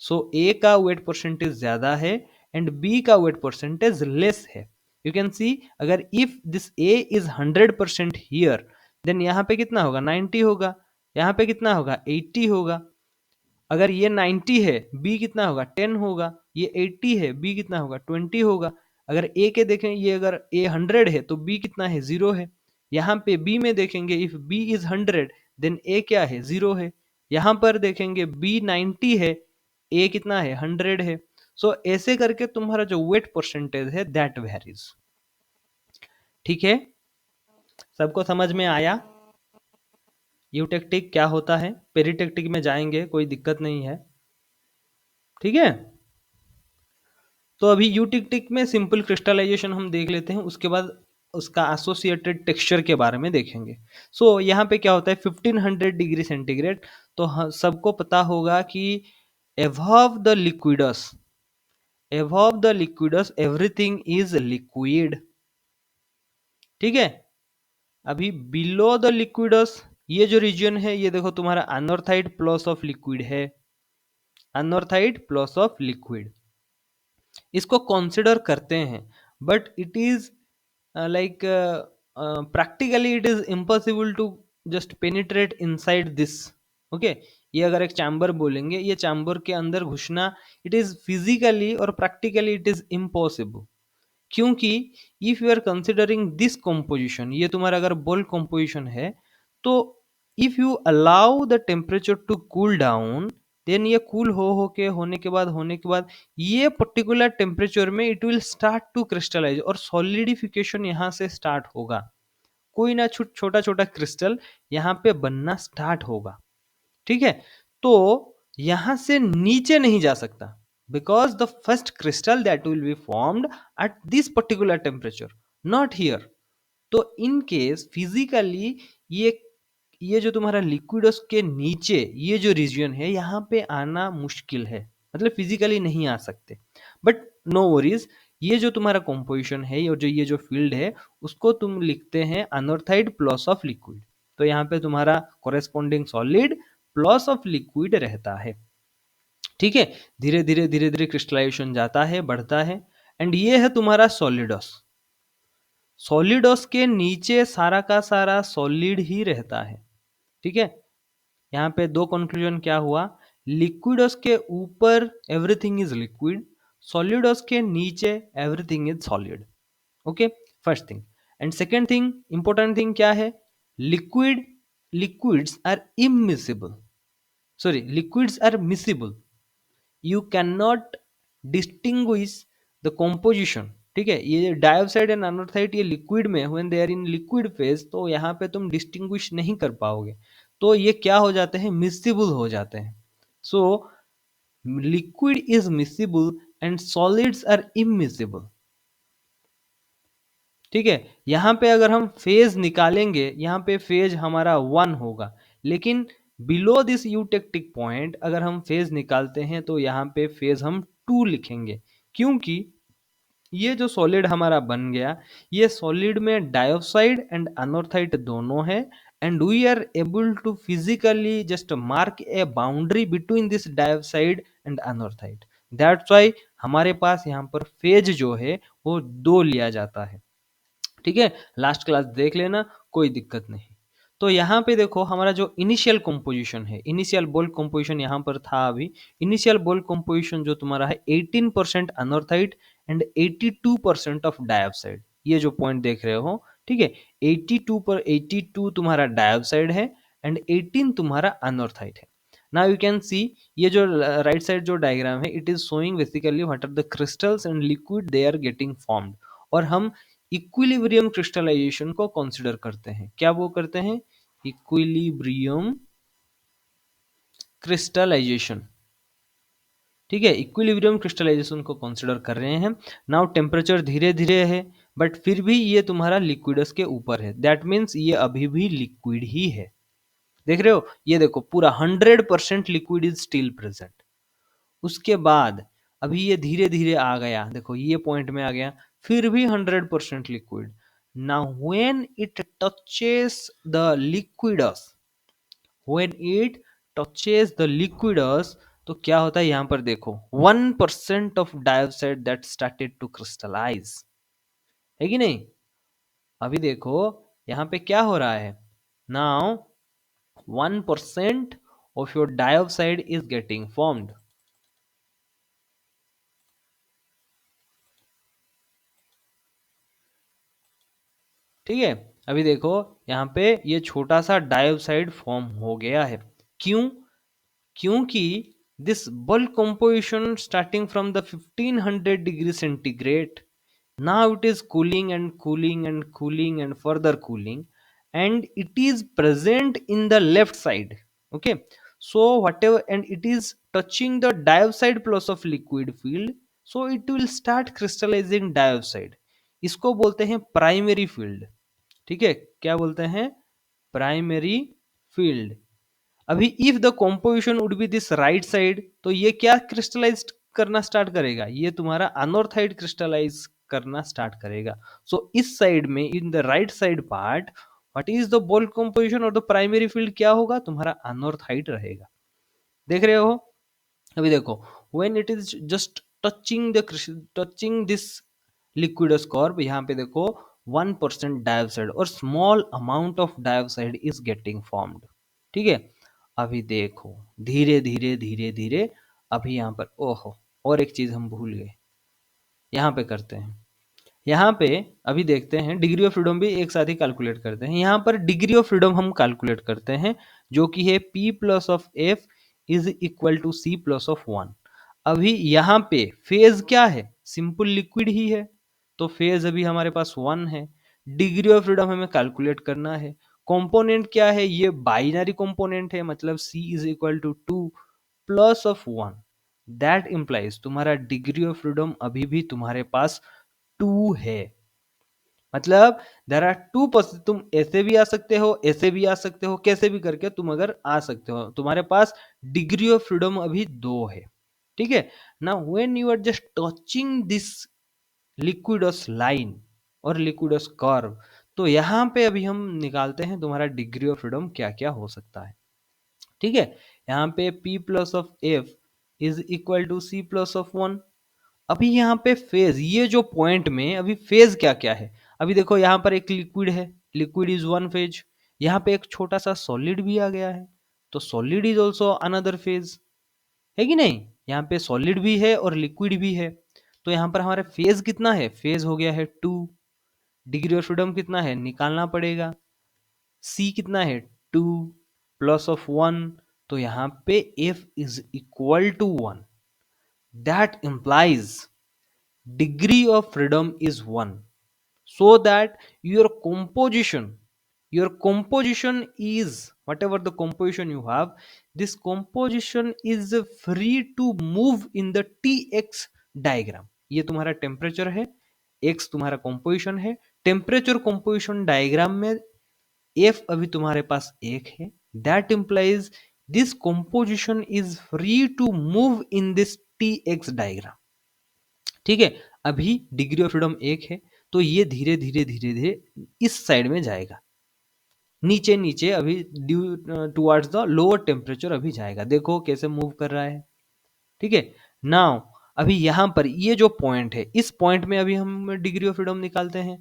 so A का weight percentage ज्यादा है एंड बी का वेट परसेंटेज लेस है। यू कैन सी, अगर if this A is 100% here, then यहाँ पे कितना होगा 90 होगा, यहाँ पे कितना होगा 80 होगा। अगर ये 90 है, बी कितना होगा 10 होगा, ये 80 है, बी कितना होगा 20 होगा। अगर ए के देखें, ये अगर ए 100 है तो बी कितना है 0 है। यहाँ पे बी में देखेंगे, इफ बी इज 100 देन ए क्या है 0 है। यहाँ पर देखेंगे बी 90 है, ए कितना है 100 है। सो ऐसे करके तुम्हारा जो वेट परसेंटेज है दैट वेरीज, ठीक है। सबको समझ में आया यूटेक्टिक क्या होता है? पेरिटेक्टिक में जाएंगे, कोई दिक्कत नहीं है, ठीक है। तो अभी यूटिक्टिक में सिंपल क्रिस्टलाइजेशन हम देख लेते हैं, उसके बाद उसका एसोसिएटेड टेक्सचर के बारे में देखेंगे। सो यहाँ पे क्या होता है 1500 डिग्री सेंटीग्रेड, तो सबको पता होगा कि above the liquidus, above the liquidus everything is liquid, ठीक है। अभी बिलो द लिक्विडस, ये जो रीजन है ये देखो तुम्हारा अनॉर्थाइड प्लस ऑफ लिक्विड है, अनॉर्थाइड प्लस ऑफ लिक्विड, इसको कंसिडर करते हैं, but it is like practically it is impossible to just penetrate inside this, okay. ये अगर एक चैम्बर बोलेंगे, ये चैम्बर के अंदर घुसना इट इज फिजिकली और प्रैक्टिकली इट इज इम्पॉसिबल, क्योंकि if you are considering this composition, ये तुम्हारा अगर बोल कॉम्पोजिशन है, तो if you allow the temperature to cool down, then ये कूल के होने के बाद ये पर्टिकुलर टेम्परेचर में it will start to crystallize और सॉलिडिफिकेशन यहाँ से स्टार्ट होगा, कोई ना छोटा छोटा क्रिस्टल यहाँ पे बनना स्टार्ट होगा, ठीक है। तो यहां से नीचे नहीं जा सकता, because the first crystal that will be formed at this particular temperature, not here. तो इन केस फिजिकली ये जो तुम्हारा लिक्विडस के नीचे ये जो रीजन है यहाँ पे आना मुश्किल है, मतलब फिजिकली नहीं आ सकते। बट नो वरीज, ये जो तुम्हारा कॉम्पोजिशन है ये जो फील्ड है उसको तुम लिखते हैं अनॉर्थाइड प्लस ऑफ लिक्विड, तो यहाँ पे तुम्हारा corresponding solid plus of liquid रहता है, ठीक है। धीरे धीरे क्रिस्टलाइजेशन जाता है, बढ़ता है, एंड ये है तुम्हारा सॉलिडस। सॉलिडस के नीचे सारा का सारा सॉलिड ही रहता है, ठीक है। यहाँ पे दो कंक्लूजन क्या हुआ, लिक्विडस के ऊपर एवरीथिंग इज लिक्विड, सॉलिडस के नीचे everything is solid, okay, first thing. And second thing, important thing क्या है, liquids are immiscible, sorry liquids are miscible, you can not distinguish the composition, ठीक है। ये डायोक्साइड एंड अनोथाइड ये liquid में when they are in liquid phase, तो यहाँ पे तुम डिस्टिंग्विश नहीं कर पाओगे, तो ये क्या हो जाते हैं मिसिबल हो जाते हैं। So liquid is miscible and solids are immiscible, ठीक है। यहाँ पे अगर हम फेज निकालेंगे, यहाँ पे फेज हमारा 1 होगा, लेकिन बिलो दिस यूटेक्टिक पॉइंट अगर हम फेज निकालते हैं तो यहाँ पे फेज हम 2 लिखेंगे, क्योंकि ये जो सॉलिड हमारा बन गया, ये सॉलिड में डायोक्साइड एंड अनोथाइड दोनों है, and we are able to physically just mark a boundary between this dioxide and anorthite, that's why हमारे पास यहाँ पर फेज जो है वो 2 लिया जाता है, ठीक है। लास्ट क्लास देख लेना, कोई दिक्कत नहीं। तो यहाँ पे देखो हमारा जो इनिशियल कंपोजिशन है, इनिशियल बोल्ट कंपोजिशन यहाँ पर था अभी, इनिशियल बोल्ट कंपोजिशन जो तुम्हारा है 18% अनोथाइड एंड 82% ऑफ डायोक्साइड, ये जो पॉइंट देख रहे हो, ठीक है। 82 तुम्हारा डायोक्साइड है एंड 18 तुम्हारा अनोथाइड है। नाउ यू कैन सी, ये जो राइट साइड जो डायग्राम है it is showing basically what are the crystals and liquid they are getting formed, और हम इक्विलिब्रियम क्रिस्टलाइजेशन को कंसिडर करते हैं, क्या वो करते हैं, इक्विलिब्रियम क्रिस्टलाइजेशन, ठीक है, इक्विलिब्रियम क्रिस्टलाइजेशन को कंसिडर कर रहे हैं। नाउ टेम्परेचर धीरे धीरे है, बट फिर भी ये तुम्हारा लिक्विडस के ऊपर है, दैट मीन्स ये अभी भी लिक्विड ही है। देख रहे हो, ये देखो पूरा 100% लिक्विड इज स्टिल प्रेजेंट। उसके बाद अभी ये धीरे धीरे आ गया, देखो ये पॉइंट में आ गया, फिर भी 100% liquid. Now when it touches the liquids, when it touches the liquidus, तो क्या होता है यहाँ पर देखो 1% of dioxide that started to crystallize, है कि नहीं। अभी देखो यहाँ पे क्या हो रहा है, now 1% of your dioxide is getting formed। ठीक है, अभी देखो यहाँ पे ये छोटा सा डाइऑक्साइड फॉर्म हो गया है। क्यों? क्योंकि this bulk composition starting from the 1500 degree centigrade, now it is cooling and cooling and cooling and further cooling, and it is present in the left side, okay, so whatever, and it is touching the dioxide plus of liquid field, so it will start crystallizing dioxide। इसको बोलते हैं primary field. ठीक है, क्या बोलते हैं, primary field. अभी if the composition would be this right side, तो ये क्या क्रिस्टलाइज करना स्टार्ट करेगा, ये तुम्हारा अनॉर्थाइड क्रिस्टलाइज करना स्टार्ट करेगा। सो इस साइड में in the right side part what is the bolt composition और द प्राइमरी फील्ड क्या होगा, तुम्हारा अनॉर्थाइड रहेगा। देख रहे हो, अभी देखो when it is just touching this liquidus curve, यहाँ पे देखो 1% डाइऑक्साइड और small amount of dioxide is getting formed. ठीक है, अभी देखो धीरे धीरे धीरे धीरे, अभी यहाँ पर ओहो और एक चीज हम भूल गए, यहाँ पे करते हैं। यहाँ पे अभी देखते हैं डिग्री ऑफ फ्रीडम भी एक साथ ही कैलकुलेट करते हैं। यहाँ पर डिग्री ऑफ फ्रीडम हम कैलकुलेट करते हैं, जो कि है P plus of F is equal to C plus of 1। अभी यहाँ पे फेज क्या है, सिंपल लिक्विड ही है, तो फेज अभी हमारे पास 1 है। डिग्री ऑफ फ्रीडम हमें कैलकुलेट करना है। कंपोनेंट क्या है, ये बाइनरी कंपोनेंट है, मतलब C is equal to 2 plus of 1। That implies तुम्हारा डिग्री ऑफ फ्रीडम अभी भी तुम्हारे पास 2 है। मतलब देर आर टू, तुम ऐसे भी आ सकते हो, ऐसे भी आ सकते हो, कैसे भी करके तुम अगर आ सकते हो, तुम्हारे पास डिग्री ऑफ फ्रीडम अभी 2 है। ठीक है ना, when you are just touching this liquidus line और लिक्विडस कर्व, तो यहाँ पे अभी हम निकालते हैं तुम्हारा डिग्री ऑफ फ्रीडम क्या क्या हो सकता है। ठीक है, यहाँ पे P plus of F is equal to C plus of 1। अभी यहाँ पे फेज, ये जो पॉइंट में अभी फेज क्या क्या है, अभी देखो यहाँ पर एक लिक्विड है, लिक्विड इज वन फेज। यहाँ पे एक छोटा सा सॉलिड भी आ गया है, तो solid is also another phase, है कि नहीं। यहाँ पे सॉलिड भी है और लिक्विड भी है, तो यहाँ पर हमारा फेज कितना है, फेज हो गया है 2। डिग्री ऑफ फ्रीडम कितना है निकालना पड़ेगा, C कितना है 2 प्लस ऑफ 1, तो यहाँ पे F is equal to 1। That implies degree of freedom is 1, so that your composition is whatever the composition you have, this composition is free to move in the Tx diagram। ये तुम्हारा temperature है, x तुम्हारा composition है, temperature composition diagram में f अभी तुम्हारे पास 1 है। That implies this composition is free to move in this Tx diagram. ठीक है, अभी डिग्री ऑफ फ्रीडम 1 है, तो ये धीरे धीरे धीरे धीरे इस साइड में जाएगा, नीचे नीचे अभी due towards the lower temperature अभी जाएगा। देखो कैसे मूव कर रहा है। ठीक है, नाउ अभी यहाँ पर ये जो पॉइंट है, इस पॉइंट में अभी हम डिग्री ऑफ फ्रीडम निकालते हैं।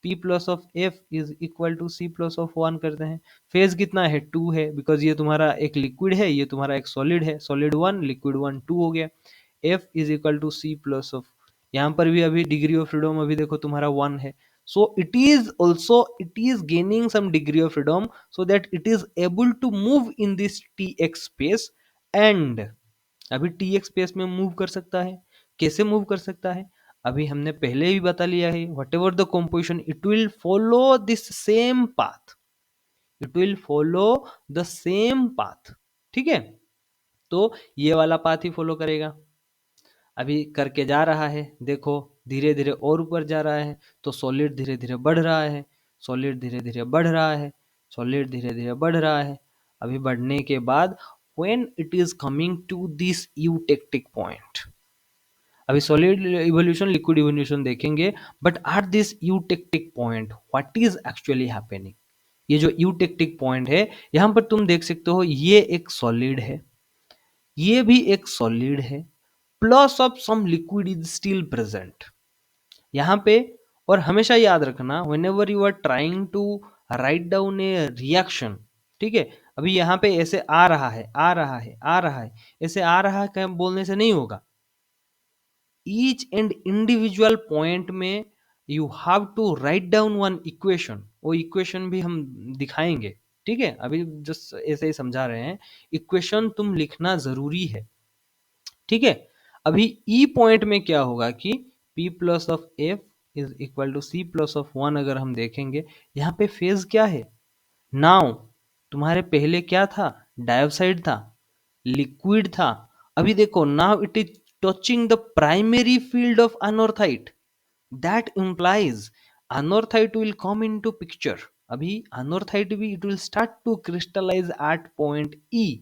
P plus of F is equal to C plus of 1 करते हैं। फेज कितना है 2 है, बिकॉज ये तुम्हारा एक लिक्विड है, ये तुम्हारा एक सॉलिड है, सॉलिड 1 लिक्विड 1 2 हो गया। F is equal to C plus of, यहाँ पर भी अभी डिग्री ऑफ फ्रीडम अभी देखो तुम्हारा 1 है, so it is gaining some degree of freedom so that it is able to move in this Tx space, and अभी Tx स्पेस में मूव कर सकता है। कैसे मूव कर सकता है, अभी हमने पहले ही बता लिया है, what ever the composition it will follow this same path, it will follow the same path. ठीक है, तो ये वाला पाथ ही फॉलो करेगा। अभी करके जा रहा है, देखो धीरे धीरे और ऊपर जा रहा है, तो सॉलिड धीरे धीरे बढ़ रहा है, सॉलिड धीरे धीरे बढ़ रहा है, सॉलिड धीरे धीरे बढ़ रहा है। अभी बढ़ने के बाद when it is coming to this eutectic point, अभी सॉलिड इवोल्यूशन लिक्विड इवोल्यूशन देखेंगे, but at this eutectic point what is actually happening. ये जो यूटेक्टिक पॉइंट है, यहां पर तुम देख सकते हो ये एक सॉलिड है, ये भी एक सॉलिड है, plus of some liquid is still present यहाँ पे। और हमेशा याद रखना whenever you are trying to write down a reaction, ठीक है, अभी यहाँ पे ऐसे आ रहा है, आ रहा है, आ रहा है, ऐसे आ रहा है क्या बोलने से नहीं होगा। ईच एंड इंडिविजुअल पॉइंट में you have to write down one equation, वो इक्वेशन भी हम दिखाएंगे, ठीक है, अभी जस्ट ऐसे ही समझा रहे हैं। इक्वेशन तुम लिखना जरूरी है, ठीक है। अभी ई पॉइंट में क्या होगा कि P plus of F is equal to C plus of 1 अगर हम देखेंगे, यहाँ पे फेज क्या है, नाउ तुम्हारे पहले क्या था, डाइऑक्साइड था, लिक्विड था। अभी देखो now it is touching the primary field of anorthite, that implies anorthite will come into picture. अभी अनोर्थाइट भी it will start to crystallize at point E,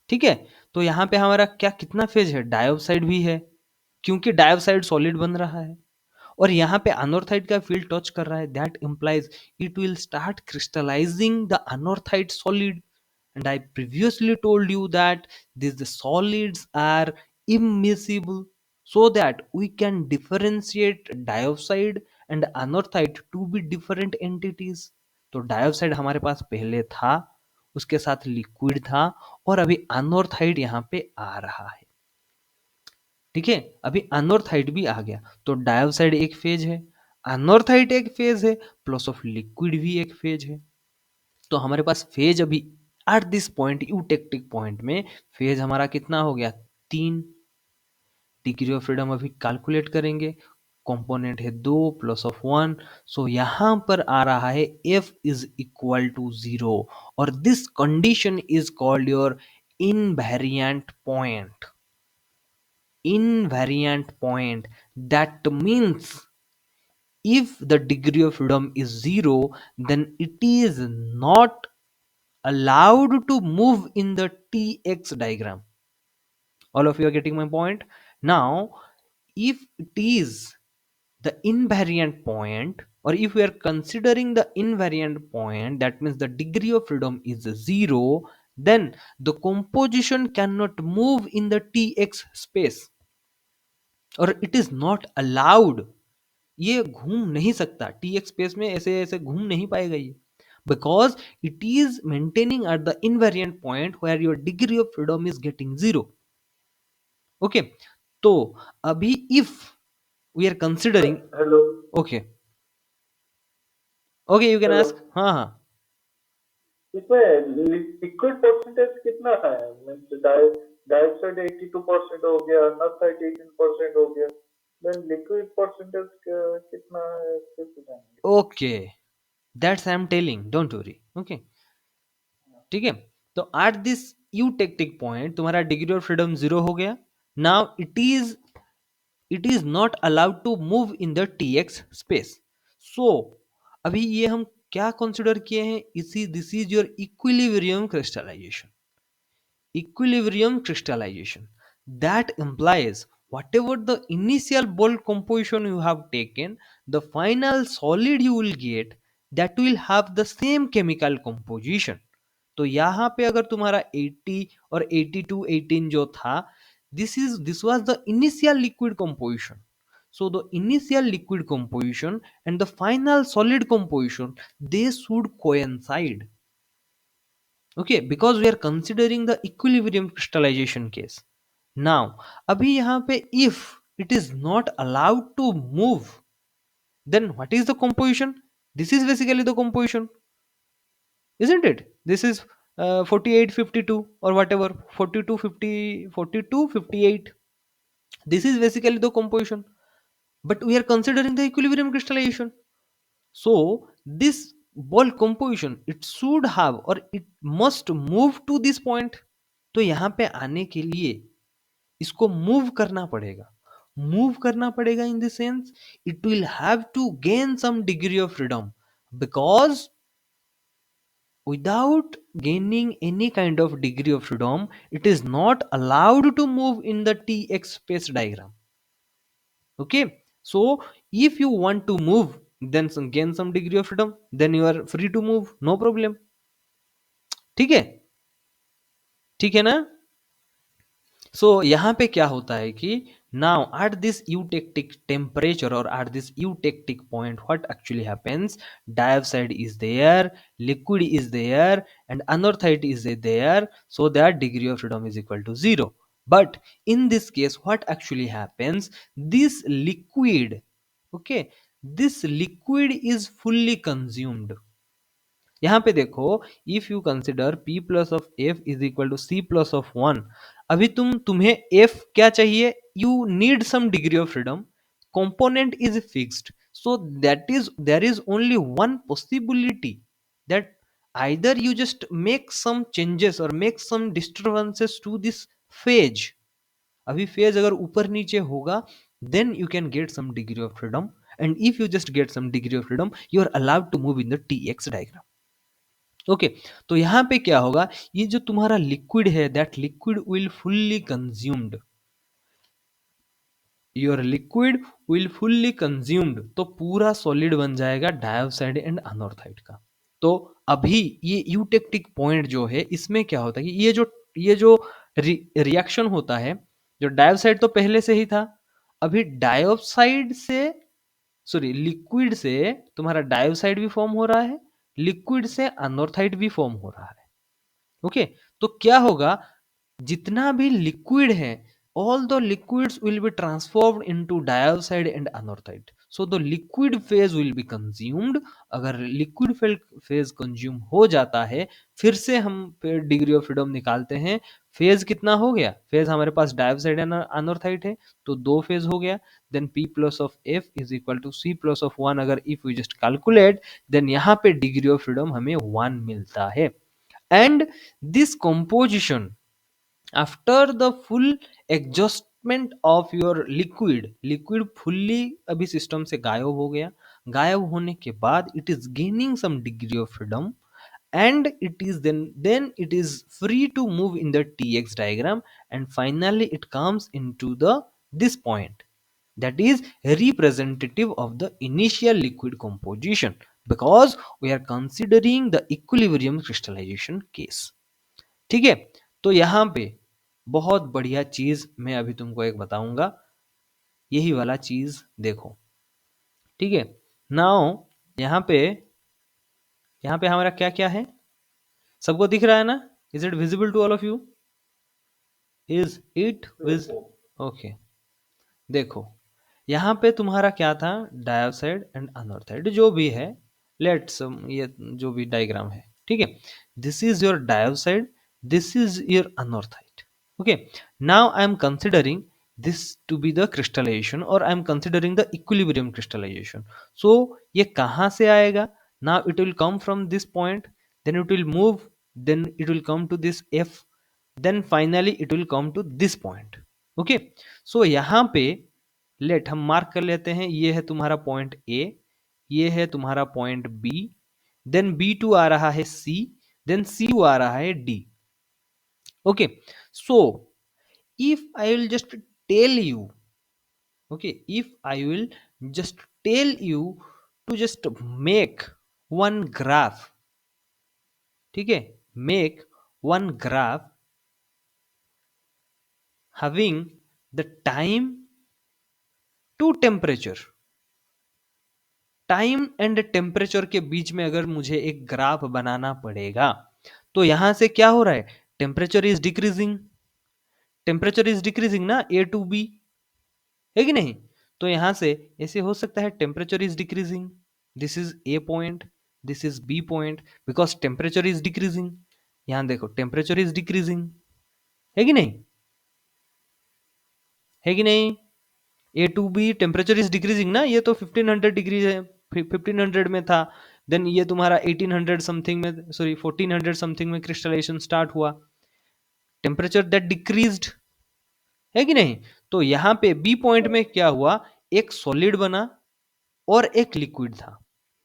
ठीक है। तो यहाँ पे हमारा क्या कितना फेज है, डाइऑक्साइड भी है, क्योंकि डाइऑक्साइड सॉलिड बन रहा है, और यहाँ पे अनोर्थाइट का फील्ड टच कर रहा है, that implies it will start crystallizing the anorthite solid. And I previously told you that these solids are immiscible, so that we can differentiate dioxide and anorthite to be different entities. तो dioxide हमारे पास पहले था, उसके साथ liquid था, और अभी अनोर्थाइड यहाँ पे आ रहा है, ठीक है। अभी अनोर्थाइड भी आ गया, तो डाइऑक्साइड एक फेज है, अनोर्थाइड एक फेज है, प्लस ऑफ लिक्विड भी एक फेज है। तो हमारे पास फेज अभी eight this point eutectic point में फेज हमारा कितना हो गया, 3। डिग्री ऑफ फ्रीडम अभी कैलकुलेट करेंगे, कंपोनेंट है 2 प्लस ऑफ 1, सो यहां पर आ रहा है F इज इक्वल टू 0, और this condition is called your invariant point. Invariant point, that means if the degree of freedom is 0, then it is not allowed to move in the TX diagram. All of you are getting my point now. If it is the invariant point, or if we are considering the invariant point, that means the degree of freedom is 0, then the composition cannot move in the TX space, और it is not allowed, ये घूम नहीं सकता T space में, ऐसे ऐसे घूम नहीं पाएगा ये, because it is maintaining at the invariant point where your degree of freedom is getting 0। Okay, तो अभी if we are considering, hello okay okay you can hello ask, हाँ हाँ। इसमें लिक्विड परसेंटेज कितना है? मीन्स डाइऑक्साइड 82% हो गया, अनऑक्साइड 18% हो गया, देन लिक्विड परसेंटेज कितना है कैसे जानेंगे? Okay that's I am telling, don't worry, okay, ठीक है। तो एट दिस यूटेक्टिक पॉइंट तुम्हारा डिग्री ऑफ फ्रीडम 0 हो गया, now it is not allowed to move in the TX space. So अभी ये हम क्या कंसिडर किए हैं, इसी this is your equilibrium crystallization. Equilibrium crystallization, that implies whatever the initial bulk composition you have taken, the final solid you will get, that will have the same chemical composition. तो यहाँ पे अगर तुम्हारा 80 और 82 18 जो था, this was the initial liquid composition. So the initial liquid composition and the final solid composition, they should coincide. Okay, because we are considering the equilibrium crystallization case. Now अभी यहाँ पे if it is not allowed to move, then what is the composition? This is basically the composition, isn't it? This is 48 52 or whatever, 42 50 42 58. This is basically the composition, but we are considering the equilibrium crystallization. So this ball composition, it should have or it must move to this point. तो यहाँ पे आने के लिए इसको move करना पड़ेगा। Move करना पड़ेगा in the sense it will have to gain some degree of freedom, because without gaining any kind of degree of freedom, it is not allowed to move in the tx space diagram. Okay, so if you want to move, then gain some degree of freedom, then you are free to move, no problem. ठीक है, ठीक है ना? सो यहाँ पे क्या होता है कि now at this eutectic temperature or at this eutectic point, what actually happens, dioxide is there, liquid is there, and anorthite is there, so that degree of freedom is equal to 0. But in this case what actually happens, this liquid, okay, this liquid is fully consumed. यहाँ पे देखो, if you consider p plus of f is equal to c plus of 1, अभी तुम्हें f क्या चाहिए, you need some degree of freedom, component is fixed, so that is there is only one possibility, that either you just make some changes or make some disturbances to this phase. अभी phase अगर ऊपर नीचे होगा, then you can get some degree of freedom, and if you just get some degree of freedom, you are allowed to move in the tx diagram. Okay, तो यहाँ पे क्या होगा, ये जो तुम्हारा लिक्विड है, that liquid will fully consumed, your liquid will fully consumed, तो पूरा सॉलिड बन जाएगा डाइऑक्साइड एंड अनॉर्थाइड का। तो अभी ये यूटेक्टिक पॉइंट जो है, इसमें क्या होता है कि ये जो रिएक्शन होता है, जो डाइऑक्साइड तो पहले से ही था, अभी डाइऑक्साइड से, सॉरी, लिक्विड से तुम्हारा डाइऑक्साइड भी फॉर्म हो रहा है, लिक्विड से अनॉर्थाइड भी फॉर्म हो रहा है। ओके, तो क्या होगा, जितना भी लिक्विड है, all the liquids will be transformed into dioxide and anorthite, so the liquid phase will be consumed. अगर liquid phase consume हो जाता है, फिर से हम डिग्री ऑफ फ्रीडम निकालते हैं। फेज कितना हो गया, फेज हमारे पास डाइऑक्साइड एंड अनॉर्थाइट है, तो 2 फेज हो गया, then p plus of f is equal to c plus of 1, अगर if we just calculate, then यहाँ पे डिग्री ऑफ फ्रीडम हमें 1 मिलता है। And this composition, after the full exhaustment of your liquid, liquid fully अभी system से गायब हो गया, गायब होने के बाद it is gaining some degree of freedom, and it is then it is free to move in the tx diagram, and finally it comes into the this point, that is representative of the initial liquid composition, because we are considering the equilibrium crystallization case. ठीक है, तो यहाँ पे बहुत बढ़िया चीज मैं अभी तुमको एक बताऊंगा, यही वाला चीज देखो। ठीक है, नाउ यहाँ पे हमारा क्या क्या है, सबको दिख रहा है ना? Is it visible to all of you? Is it vis okay, देखो यहाँ पे तुम्हारा क्या था, डाइऑक्साइड एंड अनॉर्थाइड जो भी है, लेट्स ये जो भी डायग्राम है, ठीक है, this is your dioxide, this is your anorthite. Okay, now I am considering this to be the crystallization, or I am considering the equilibrium crystallization. So ये कहाँ से आएगा? Now it will come from this point, then it will move, then it will come to this F, then finally it will come to this point. Okay, so यहाँ पे late हम mark कर लेते हैं, ये है तुम्हारा पॉइंट ए, ये है तुम्हारा पॉइंट बी, देन B2 आ रहा है C, देन C2 आ रहा है D. Okay, so if I will just tell you, okay, if I will just tell you to just make one graph, ठीक है, make one graph having the time to temperature, time and temperature के बीच में अगर मुझे एक graph बनाना पड़ेगा, तो यहां से क्या हो रहा है, temperature is decreasing, temperature is decreasing ना, ए टू बी, है कि नहीं? तो यहां से ऐसे हो सकता है temperature is decreasing, this is A point, this is B point, because temperature is decreasing. यहां देखो टेम्परेचर इज डिक्रीजिंग, है कि नहीं, है कि नहीं? A to B temperature is decreasing ना, ये तो 1500 डिग्री है, 1500 में था, देन ये तुम्हारा 1800 समथिंग में, सॉरी 1400 समथिंग में क्रिस्टलाइजेशन स्टार्ट हुआ, टेम्परेचर दैट डिक्रीज्ड, है कि नहीं? तो यहाँ पे बी पॉइंट में क्या हुआ, एक सॉलिड बना और एक लिक्विड था।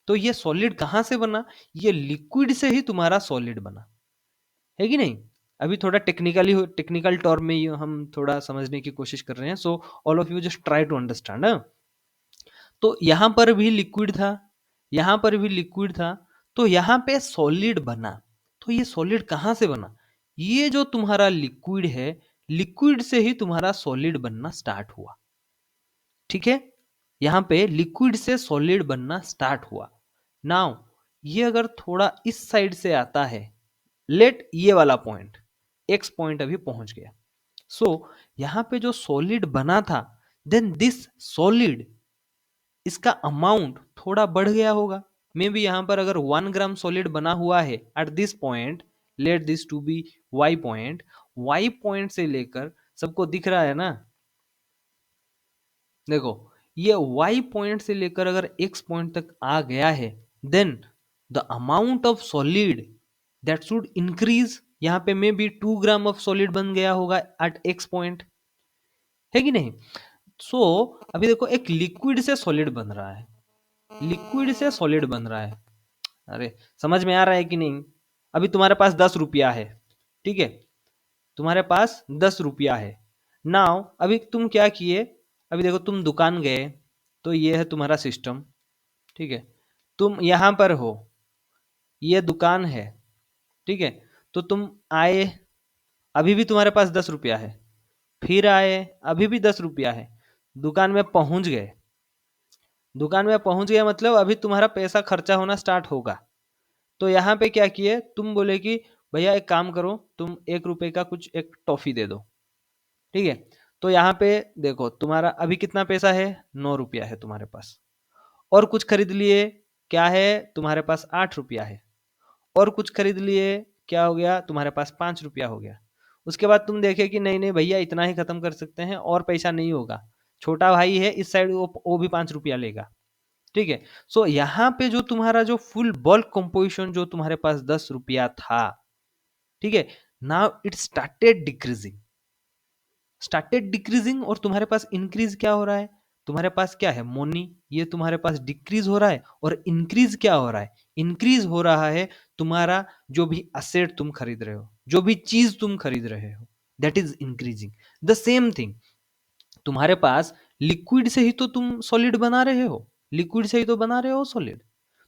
तो ये सॉलिड कहाँ से बना, ये लिक्विड से ही तुम्हारा सॉलिड बना, है कि नहीं? अभी थोड़ा टेक्निकल टर्म में ये हम थोड़ा समझने की कोशिश कर रहे हैं, so all of you just try to understand. तो यहाँ पर भी लिक्विड था, यहाँ पर भी लिक्विड था, तो यहाँ पे सॉलिड बना। तो ये सॉलिड कहाँ से बना, ये जो तुम्हारा लिक्विड है, लिक्विड से ही तुम्हारा सॉलिड बनना स्टार्ट हुआ, ठीक है? यहाँ पे लिक्विड से सॉलिड बनना स्टार्ट हुआ। नाउ ये अगर थोड़ा इस साइड से आता है, लेट ये वाला पॉइंट, एक्स पॉइंट अभी पहुंच गया, सो यहाँ पे जो सॉलिड बना था, देन दिस सॉलिड, इसका अमाउंट थोड़ा बढ़ गया होगा। मे बी यहाँ पर अगर 1 ग्राम सॉलिड बना हुआ है at this point, let this to be Y point, Y point से लेकर, सबको दिख रहा है ना, देखो ये y पॉइंट से लेकर अगर x पॉइंट तक आ गया है, then the amount of solid that should increase, यहाँ पे may be 2 gram of solid बन गया होगा एट x पॉइंट, है कि नहीं? सो अभी देखो एक लिक्विड से सॉलिड बन रहा है, लिक्विड से सॉलिड बन रहा है। अरे समझ में आ रहा है कि नहीं? अभी तुम्हारे पास 10 रुपया है, ठीक है, तुम्हारे पास 10 रुपया है। नाउ अभी तुम क्या किए, अभी देखो तुम दुकान गए, तो ये है तुम्हारा सिस्टम, ठीक है, तुम यहाँ पर हो, ये दुकान है, ठीक है, तो तुम आए, अभी भी तुम्हारे पास 10 रुपया है, फिर आए, अभी भी 10 रुपया है, दुकान में पहुंच गए, दुकान में पहुंच गए मतलब अभी तुम्हारा पैसा खर्चा होना स्टार्ट होगा। तो यहाँ पे क्या किए, तुम बोले कि भैया एक काम करो, तुम 1 रुपए का कुछ एक टॉफी दे दो, ठीक है? तो यहाँ पे देखो तुम्हारा अभी कितना पैसा है, 9 रुपया है तुम्हारे पास, और कुछ खरीद लिए, क्या है तुम्हारे पास, 8 रुपया है, और कुछ खरीद लिए, क्या हो गया तुम्हारे पास, 5 रुपया हो गया। उसके बाद तुम देखे कि नहीं नहीं भैया इतना ही खत्म कर सकते हैं, और पैसा नहीं होगा, छोटा भाई है इस साइड, वो भी 5 रुपया लेगा, ठीक है? सो यहाँ पे जो तुम्हारा जो फुल बल्क कंपोजिशन जो तुम्हारे पास 10 रुपया था, ठीक है, नाउ इट स्टार्टेड डिक्रीजिंग, और तुम्हारे पास इंक्रीज क्या हो रहा है, तुम्हारे पास क्या है, मोनी, ये तुम्हारे पास डिक्रीज हो रहा है, और इंक्रीज क्या हो रहा है, इंक्रीज हो रहा है तुम्हारा जो भी असेट तुम खरीद रहे हो, जो भी चीज तुम खरीद रहे हो, that is increasing. The same thing, तुम्हारे पास लिक्विड से ही तो तुम सॉलिड बना रहे हो, लिक्विड से ही तो बना रहे हो सॉलिड,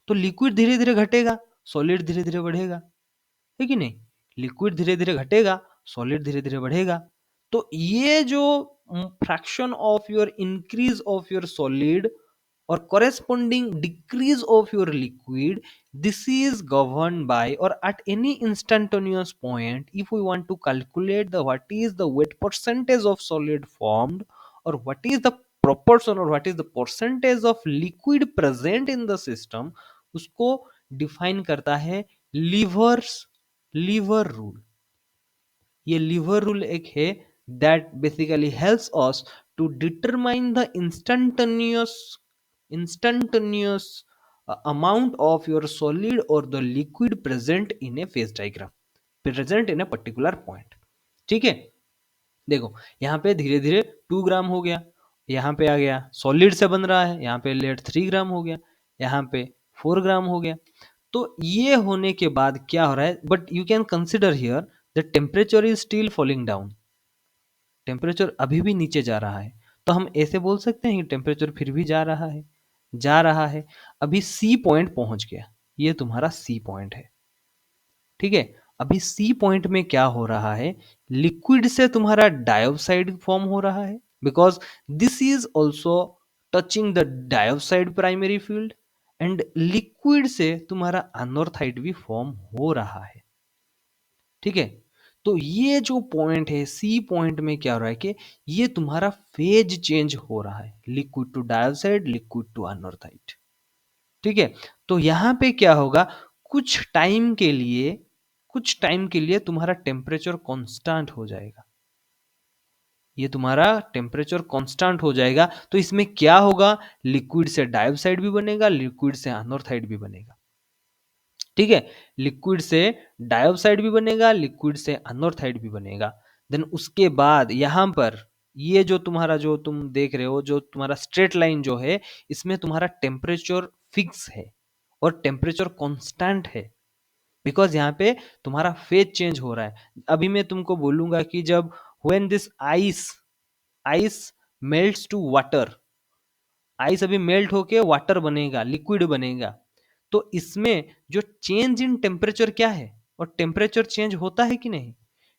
तो लिक्विड धीरे धीरे घटेगा, सॉलिड धीरे धीरे बढ़ेगा, है कि नहीं? लिक्विड धीरे धीरे घटेगा, सॉलिड धीरे धीरे बढ़ेगा। तो ये जो fraction of your increase of your solid or corresponding decrease of your liquid, this is governed by, or at any instantaneous point, if we want to calculate the what is the weight percentage of solid formed, or what is the proportion, or what is the percentage of liquid present in the system, उसको define करता है lever rule. ये lever rule एक है that basically helps us to determine the instantaneous amount of your solid or the liquid present in a phase diagram, present in a particular point, ठीक है? देखो यहाँ पे धीरे धीरे 2 ग्राम हो गया, यहाँ पे आ गया सॉलिड से बन रहा है, यहाँ पे लेट 3 ग्राम हो गया, यहाँ पे 4 ग्राम हो गया। तो ये होने के बाद क्या हो रहा है, but you can consider here the temperature is still falling down, temperature अभी भी नीचे जा रहा है। तो हम ऐसे बोल सकते हैं कि टेम्परेचर फिर भी जा रहा है, जा रहा है, अभी सी पॉइंट पहुंच गया, ये तुम्हारा सी पॉइंट है, ठीक है? अभी सी पॉइंट में क्या हो रहा है, लिक्विड से तुम्हारा डाइऑक्साइड फॉर्म हो रहा है, because this is also touching the dioxide primary field, and liquid से तुम्हारा एनोर्थाइड भी फॉर्म हो रहा है, ठीक है? तो ये जो पॉइंट है सी पॉइंट में क्या हो रहा है कि ये तुम्हारा फेज चेंज हो रहा है, liquid to dioxide, liquid to anorthite, ठीक है? तो यहाँ पे क्या होगा, कुछ टाइम के लिए तुम्हारा टेम्परेचर कांस्टेंट हो जाएगा, ये तुम्हारा टेम्परेचर कांस्टेंट हो जाएगा। तो इसमें क्या होगा, लिक्विड से डाइऑक्साइड भी बनेगा, लिक्विड से अनॉर्थाइड भी बनेगा, ठीक है? लिक्विड से डाइऑक्साइड भी बनेगा, लिक्विड से अनॉर्थाइड भी बनेगा। देन उसके बाद यहाँ पर ये जो तुम्हारा जो तुम देख रहे हो, जो तुम्हारा स्ट्रेट लाइन जो है, इसमें तुम्हारा टेम्परेचर फिक्स है और टेम्परेचर कांस्टेंट है, बिकॉज यहाँ पे तुम्हारा फेज चेंज हो रहा है। अभी मैं तुमको बोलूंगा कि जब when this ice ice melts to water, ice अभी मेल्ट होके वाटर बनेगा, लिक्विड बनेगा, तो इसमें जो चेंज इन टेम्परेचर क्या है, और टेम्परेचर चेंज होता है कि नहीं?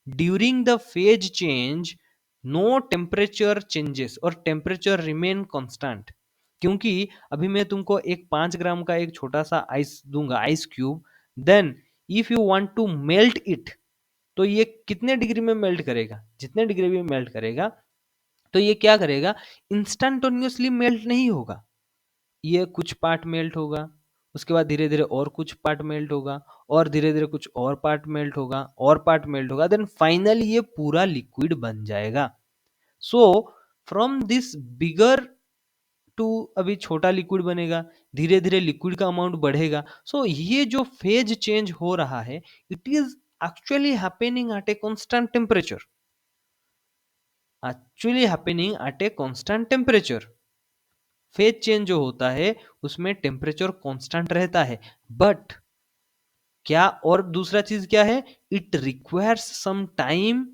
During the phase change no temperature changes और टेम्परेचर रिमेन कांस्टेंट। क्योंकि अभी मैं तुमको एक 5 ग्राम का एक छोटा सा आइस दूंगा, ice cube, then if you want to melt it, तो ये कितने डिग्री में मेल्ट करेगा? जितने डिग्री में मेल्ट करेगा, तो ये क्या करेगा, इंस्टेंटेनियसली मेल्ट नहीं होगा, ये कुछ पार्ट मेल्ट होगा, उसके बाद धीरे धीरे और कुछ पार्ट मेल्ट होगा, और धीरे धीरे कुछ और पार्ट मेल्ट होगा, और पार्ट मेल्ट होगा, देन फाइनली ये पूरा लिक्विड बन जाएगा। So from this bigger to अभी छोटा लिक्विड बनेगा, धीरे धीरे लिक्विड का अमाउंट बढ़ेगा। सो ये जो फेज चेंज हो रहा है, it is actually happening at a constant temperature, actually happening at a constant temperature. Phase change जो होता है उसमें टेम्परेचर कांस्टेंट रहता है, बट क्या, और दूसरा चीज क्या है, it requires some time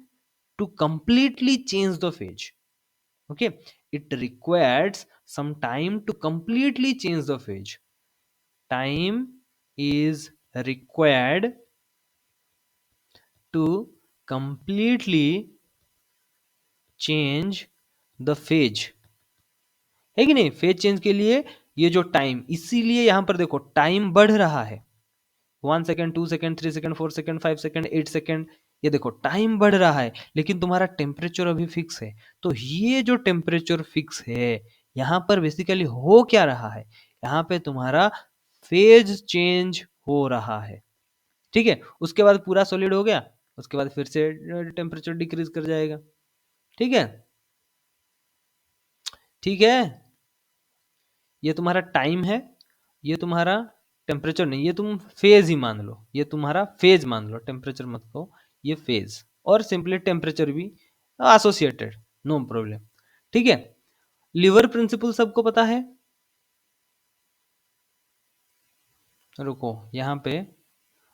to completely change the phase. Okay, it requires some time to completely change the phase. Time is required to completely change the phase, है कि नहीं? फेज चेंज के लिए ये जो टाइम, इसीलिए यहां पर देखो टाइम बढ़ रहा है, 1 second, 2 second, 3 second, 4 second, 5 second, 8 second, ये देखो टाइम बढ़ रहा है, लेकिन तुम्हारा टेम्परेचर अभी फिक्स है। तो ये जो टेम्परेचर फिक्स है, यहाँ पर बेसिकली हो क्या रहा है, यहाँ पे तुम्हारा फेज चेंज हो रहा है। ठीक है, उसके बाद पूरा सॉलिड हो गया, उसके बाद फिर से टेम्परेचर डिक्रीज कर जाएगा। ठीक है, ठीक है, ये तुम्हारा टाइम है, ये तुम्हारा टेम्परेचर नहीं, ये तुम फेज ही मान लो, ये तुम्हारा फेज मान लो, टेम्परेचर मत कहो, ये फेज, और सिंपली टेम्परेचर भी एसोसिएटेड, नो प्रॉब्लम। ठीक है, लीवर प्रिंसिपल सबको पता है? रुको, यहाँ पे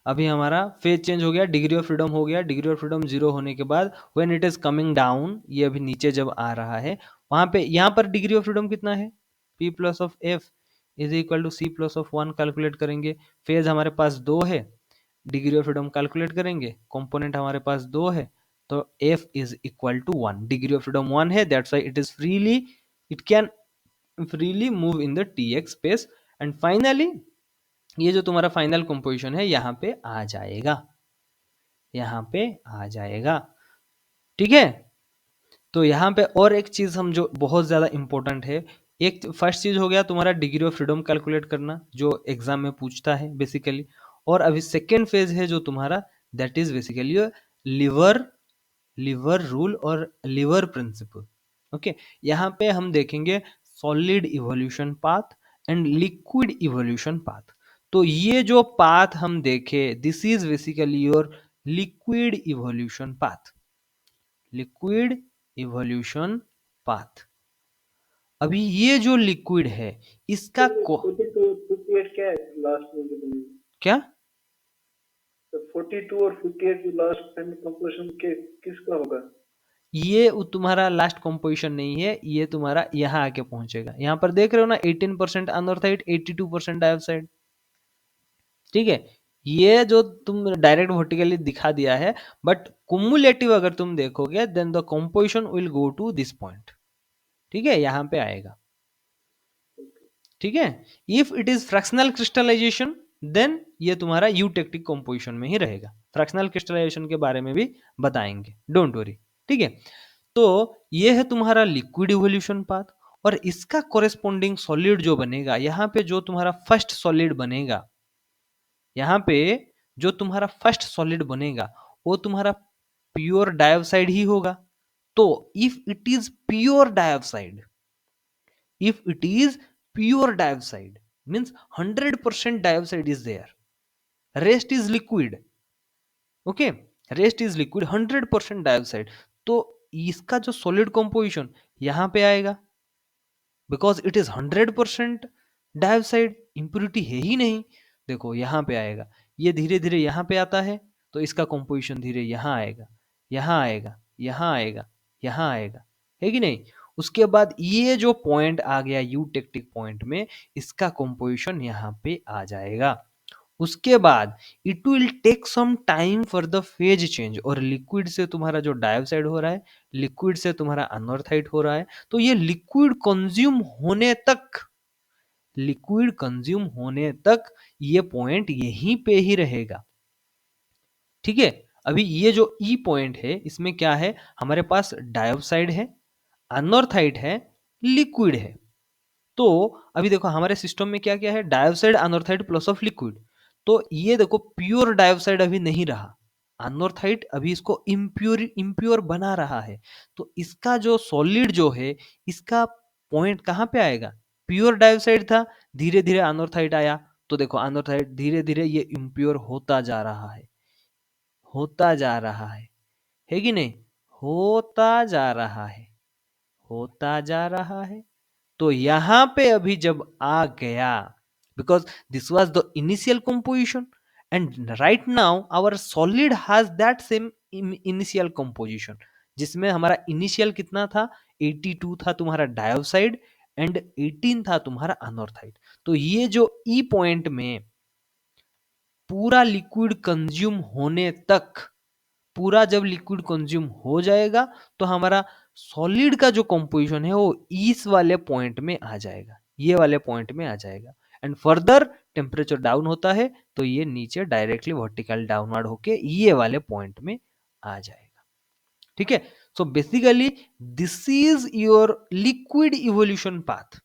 अभी हमारा फेज चेंज हो गया, डिग्री ऑफ फ्रीडम हो गया, डिग्री ऑफ फ्रीडम 0 होने के बाद when it is coming down, ये अभी नीचे जब आ रहा है, वहां पे यहाँ पर डिग्री ऑफ फ्रीडम कितना है, p plus of F is equal to C plus of 1 calculate करेंगे। फेज हमारे पास 2 है, डिग्री ऑफ फ्रीडम कैलकुलेट करेंगे, कंपोनेंट हमारे पास 2 है, तो f is equal to 1, degree of freedom 1 है, that's why it is freely, it can freely move in the tx space, and finally ये जो तुम्हारा फाइनल कंपोजिशन है यहाँ पे आ जाएगा, यहाँ पे आ जाएगा। ठीक है, तो यहाँ पे और एक चीज हम जो बहुत ज्यादा इंपॉर्टेंट है, एक फर्स्ट चीज हो गया तुम्हारा डिग्री ऑफ फ्रीडम कैलकुलेट करना, जो एग्जाम में पूछता है बेसिकली, और अभी सेकेंड फेज है जो तुम्हारा, that is basically liver liver rule और लिवर प्रिंसिपल। ओके, यहाँ पे हम देखेंगे solid evolution path and liquid evolution path. तो ये जो पाथ हम देखे, this is basically your liquid evolution path, liquid evolution path. अभी ये जो लिक्विड है इसका 42 58 क्या है लास्ट में जो बनी? क्या, 42 और 58 जो लास्ट फाइनल कंक्लूजन के किसका होगा? ये तुम्हारा लास्ट कंपोजिशन नहीं है, ये तुम्हारा यहाँ आके पहुंचेगा। यहाँ पर देख रहे हो ना, 18% अनऑर्थाइड, 82% डाइऑक्साइड। ठीक है, ये जो तुम डायरेक्ट वर्टिकली दिखा दिया है, बट कुमुलेटिव अगर तुम देखोगे then the composition will go to this point. ठीक है, यहाँ पे आएगा। ठीक है, if it is fractional crystallization then ये तुम्हारा यूटेक्टिक कंपोजिशन में ही रहेगा। फ्रैक्शनल क्रिस्टलाइजेशन के बारे में भी बताएंगे, डोंट वरी। ठीक है, तो ये है तुम्हारा लिक्विड इवोल्यूशन पाथ, और इसका कोरेस्पोंडिंग सॉलिड जो बनेगा, यहाँ पे जो तुम्हारा फर्स्ट सॉलिड बनेगा, यहाँ पे जो तुम्हारा फर्स्ट सॉलिड बनेगा वो तुम्हारा प्योर डाइऑक्साइड ही होगा। तो if it is pure dioxide, if it is pure dioxide means 100% dioxide is there, rest is liquid। okay, rest is liquid, 100% dioxide। तो इसका जो सॉलिड कंपोजिशन यहाँ पे आएगा, because it is 100% dioxide, impurity है ही नहीं। देखो यहाँ पे आएगा, ये धीरे धीरे यहाँ पे आता है, तो इसका कंपोजिशन धीरे यहाँ आएगा, यहाँ आएगा, यहाँ आएगा, यहाँ आएगा, है कि नहीं। उसके बाद ये जो पॉइंट आ गया यूटेक्टिक पॉइंट में, इसका कंपोजिशन यहाँ पे आ जाएगा। उसके बाद it will take some time for the phase change, और लिक्विड से तुम्हारा जो डाइऑक्साइड हो रहा है, लिक्विड से तुम्हारा अनॉर्थाइट हो रहा है, तो ये लिक्विड कंज्यूम होने तक ये पॉइंट यहीं पे ही रहेगा। ठीक है, अभी ये जो ई पॉइंट है, इसमें क्या है, हमारे पास डाइऑक्साइड है, अनॉर्थाइट है, लिक्विड है। तो अभी देखो हमारे सिस्टम में क्या क्या है, डाइऑक्साइड, अनॉर्थाइड प्लस ऑफ लिक्विड। तो ये देखो प्योर डाइऑक्साइड अभी नहीं रहा, अनॉर्थाइड अभी इसको इम्प्योर इम्प्योर बना रहा है। तो इसका जो सॉलिड जो है, इसका पॉइंट कहाँ पे आएगा, प्योर डाइऑक्साइड था, धीरे धीरे अनॉर्थाइड आया, तो देखो अनॉर्थाइड धीरे धीरे ये इम्प्योर होता जा रहा है, होता जा रहा है कि नहीं, होता जा रहा है, होता जा रहा है। तो यहां पे अभी जब आ गया, because this was the initial composition, and right now our solid has that same initial composition, जिसमें हमारा इनिशियल कितना था, 82 था तुम्हारा डायोक्साइड, एंड 18 था तुम्हारा अनॉर्थाइड। तो ये जो ई पॉइंट में पूरा लिक्विड कंज्यूम होने तक, पूरा जब लिक्विड कंज्यूम हो जाएगा, तो हमारा सॉलिड का जो कंपोजिशन है वो इस वाले पॉइंट में आ जाएगा, ये वाले पॉइंट में आ जाएगा। एंड फर्दर टेम्परेचर डाउन होता है, तो ये नीचे डायरेक्टली वर्टिकल डाउनवर्ड होके ये वाले पॉइंट में आ जाएगा। ठीक है, so basically this is your liquid evolution path.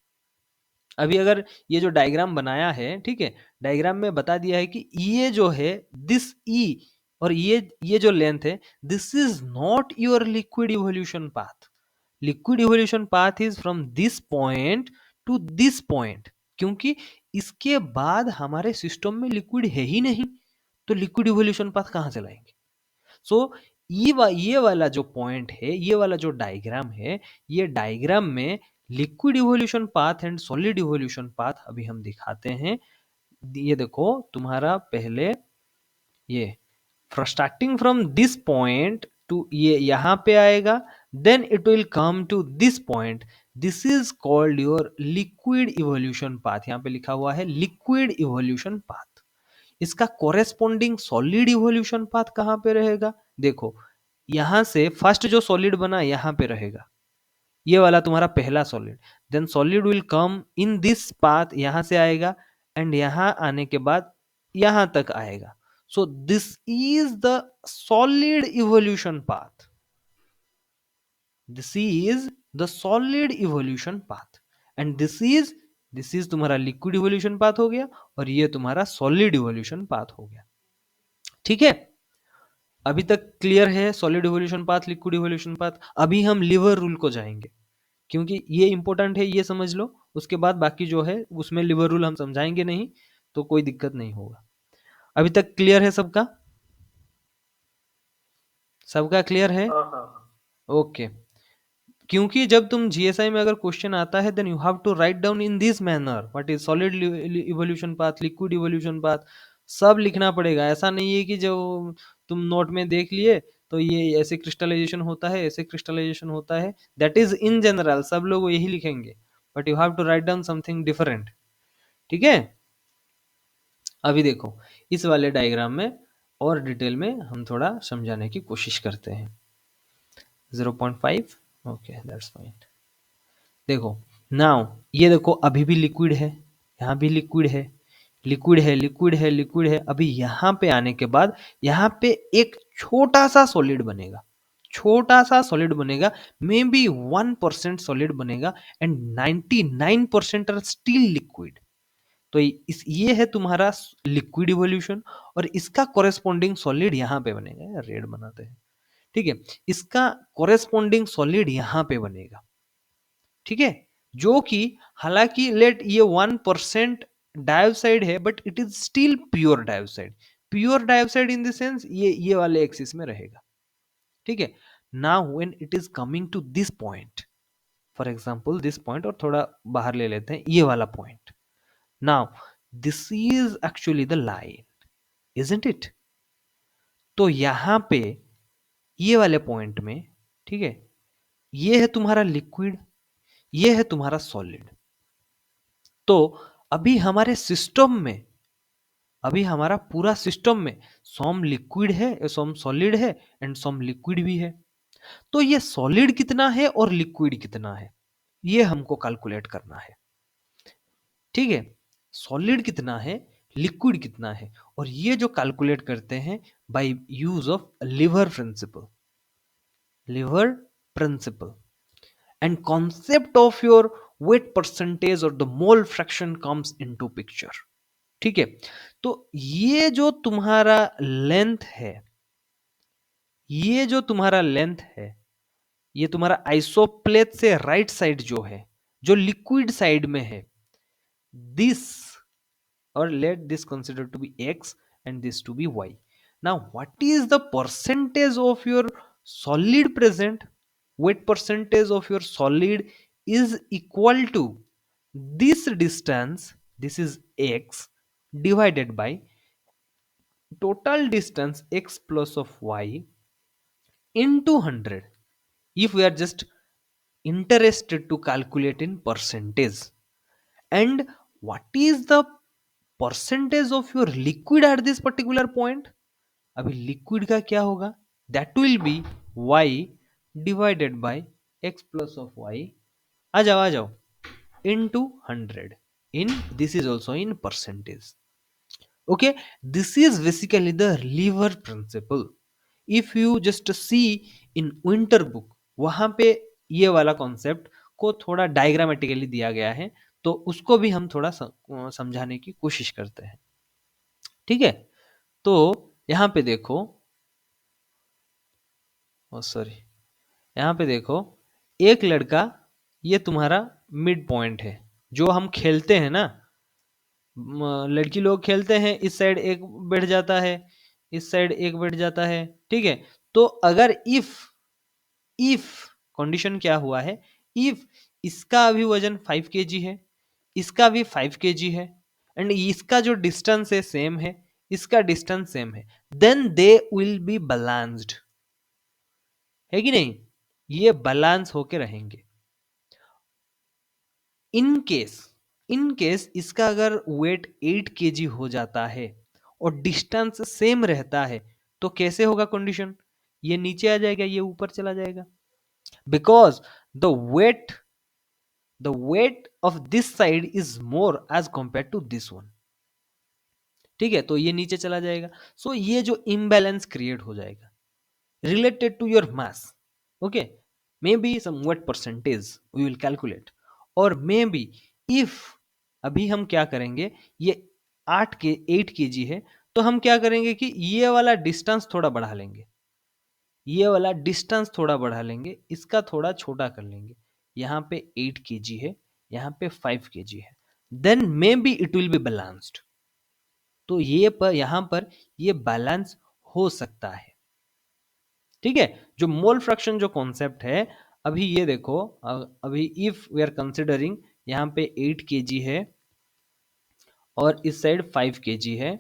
अभी अगर ये जो डायग्राम बनाया है, ठीक है, डायग्राम में बता दिया है कि ये जो है दिस ई, और ये जो लेंथ है, this is not your liquid evolution path. Liquid evolution path is from this point to this point, क्योंकि इसके बाद हमारे सिस्टम में लिक्विड है ही नहीं, तो लिक्विड इवोल्यूशन पाथ कहां से लाएंगे। सो ये वाला जो पॉइंट है, ये वाला जो डायग्राम है, ये डायग्राम में liquid evolution path and solid evolution path अभी हम दिखाते हैं। ये देखो तुम्हारा पहले ये starting from this point to ये यहां पे आएगा, then it will come to this point, this is called your liquid evolution path. यहां पे लिखा हुआ है लिक्विड इवोल्यूशन पाथ। इसका कोरेस्पोंडिंग सॉलिड इवोल्यूशन पाथ कहां पे रहेगा, देखो यहां से फर्स्ट जो सॉलिड बना यहां पे रहेगा, ये वाला तुम्हारा पहला solid, then solid will come in this path, यहां से आएगा, एंड यहां आने के बाद यहां तक आएगा। सो this is the solid evolution path, this is the solid evolution path, and this is तुम्हारा लिक्विड इवोल्यूशन पाथ हो गया, और ये तुम्हारा सॉलिड इवोल्यूशन पाथ हो गया। ठीक है, अभी तक क्लियर है solid evolution path, liquid evolution path. अभी हम लिवर रूल को जाएंगे, क्योंकि ये इंपॉर्टेंट है, ये समझ लो। उसके बाद बाकी जो है उसमें लिवर रूल हम समझाएंगे नहीं, तो कोई दिक्कत नहीं होगा। अभी तक क्लियर है सबका, सबका क्लियर है, हाँ हाँ हाँ। ओके। क्योंकि जब तुम जीएसआई में अगर क्वेश्चन आता है, then you have to write down in this manner what is solid evolution path, liquid evolution path, सब लिखना पड़ेगा। ऐसा नहीं है कि जो तुम नोट में देख लिए तो ये ऐसे क्रिस्टलाइजेशन होता है, ऐसे क्रिस्टलाइजेशन होता है, दैट इज इन जनरल, सब लोग यही लिखेंगे, but you have to write down something different. ठीक है, अभी देखो इस वाले डायग्राम में और डिटेल में हम थोड़ा समझाने की कोशिश करते हैं। 0.5, ओके दैट्स फाइन। देखो नाउ ये देखो अभी भी लिक्विड है, यहाँ भी लिक्विड है, लिक्विड है, लिक्विड है, लिक्विड है। अभी यहाँ पे आने के बाद यहाँ पे एक छोटा सा सॉलिड बनेगा, छोटा सा सॉलिड बनेगा, मे बी 1% सॉलिड बनेगा, एंड 99% आर स्टिल लिक्विड। तो ये है तुम्हारा लिक्विड इवोल्यूशन, और इसका कोरेस्पोंडिंग सॉलिड यहाँ पे बनेगा, रेड बनाते हैं। ठीक है, इसका कोरेस्पोंडिंग सॉलिड यहाँ पे बनेगा। ठीक है, जो कि हालांकि लेट ये 1% डायोक्साइड है, but it is still pure dioxide. Pure dioxide in the sense ये वाले एक्सिस में रहेगा। ठीक है, now when it is coming to this point, for example this point, और थोड़ा बाहर ले लेते हैं ये वाला point, now this is actually the line, isn't it? तो यहां पे ये वाले पॉइंट में, ठीक है, ये है तुम्हारा लिक्विड, ये है तुम्हारा सॉलिड। तो अभी हमारे सिस्टम में, अभी हमारा पूरा सिस्टम में सम लिक्विड है, सम सॉलिड है एंड सम लिक्विड भी है। तो ये सॉलिड कितना है और लिक्विड कितना है, ये हमको कैलकुलेट करना है, ठीक है। सॉलिड कितना है, लिक्विड कितना है, और ये जो कैलकुलेट करते हैं by use of lever principle, lever principle, and concept of your weight percentage और the mole fraction comes into picture, ठीक है। तो ये जो तुम्हारा लेंथ है, ये जो तुम्हारा लेंथ है, ये तुम्हारा आइसोप्लेट से राइट साइड जो है, जो लिक्विड साइड में है, this, or let this consider to be x and this to be y. Now what is the percentage of your solid present? Weight percentage of your solid is equal to this distance, this is x, divided by total distance x plus of y into 100, if we are just interested to calculate in percentage. And what is the percentage of your liquid at this particular point? अभी liquid का क्या होगा, that will be y divided by x plus of y, आ जाओ into 100, in this is also in percentage, okay. This is basically the lever principle. If you just see in winter book, वहां पे ये वाला concept को थोड़ा diagrammatically दिया गया है, तो उसको भी हम थोड़ा समझाने की कोशिश करते हैं, ठीक है। तो यहां पे देखो, सॉरी, यहाँ पे देखो, एक लड़का, ये तुम्हारा मिड पॉइंट है, जो हम खेलते हैं ना, लड़की लोग खेलते हैं, इस साइड एक बैठ जाता है, इस साइड एक बैठ जाता है, ठीक है। तो अगर इफ कंडीशन क्या हुआ है, इफ इसका अभी वजन 5 kg है, इसका भी 5 kg है, एंड इसका जो डिस्टेंस है सेम है, इसका डिस्टेंस सेम है, then they will be balanced, है कि नहीं, ये बैलेंस होके रहेंगे। इन केस इसका अगर वेट 8 kg हो जाता है और डिस्टेंस सेम रहता है, तो कैसे होगा कंडीशन, ये नीचे आ जाएगा, ये ऊपर चला जाएगा, because the weight the weight of this side is more as compare to this one, ठीक है। तो ये नीचे चला जाएगा, सो ये जो इम्बैलेंस क्रिएट हो जाएगा related to your mass, okay, maybe some what percentage we will calculate, or maybe if, अभी हम क्या करेंगे, ये 8 kg है, तो हम क्या करेंगे कि ये वाला डिस्टेंस थोड़ा बढ़ा लेंगे, ये वाला डिस्टेंस थोड़ा बढ़ा लेंगे, इसका थोड़ा छोटा कर लेंगे, यहाँ पे 8 kg है, यहाँ पे 5 kg है, then may be it will be balanced. तो ये पर यहाँ पर ये बैलेंस हो सकता है, ठीक है। जो मोल फ्रैक्शन जो कॉन्सेप्ट है, अभी ये देखो, अभी इफ वी आर कंसिडरिंग, यहाँ पे 8 kg है और इस साइड 5 kg है,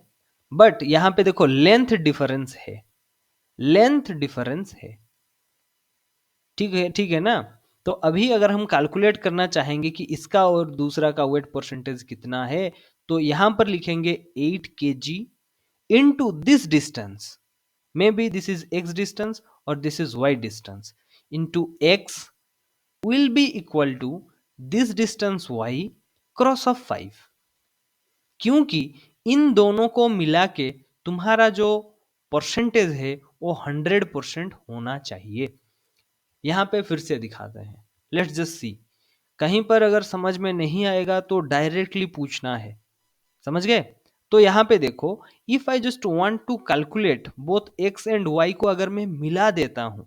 बट यहाँ पे देखो लेंथ डिफरेंस है, लेंथ डिफरेंस है, ठीक है ना। तो अभी अगर हम कैलकुलेट करना चाहेंगे कि इसका और दूसरा का वेट परसेंटेज कितना है, तो यहां पर लिखेंगे 8 kg into this distance, maybe this is x distance or this is y distance, into x will be equal to this distance y cross of 5, क्योंकि इन दोनों को मिला के तुम्हारा जो परसेंटेज है वो 100% होना चाहिए। यहां पे फिर से दिखाते हैं, लेट्स जस्ट सी, कहीं पर अगर समझ में नहीं आएगा तो डायरेक्टली पूछना है, समझ गए। तो यहां पे देखो, if I just want to calculate both X and Y को अगर मैं मिला देता हूं,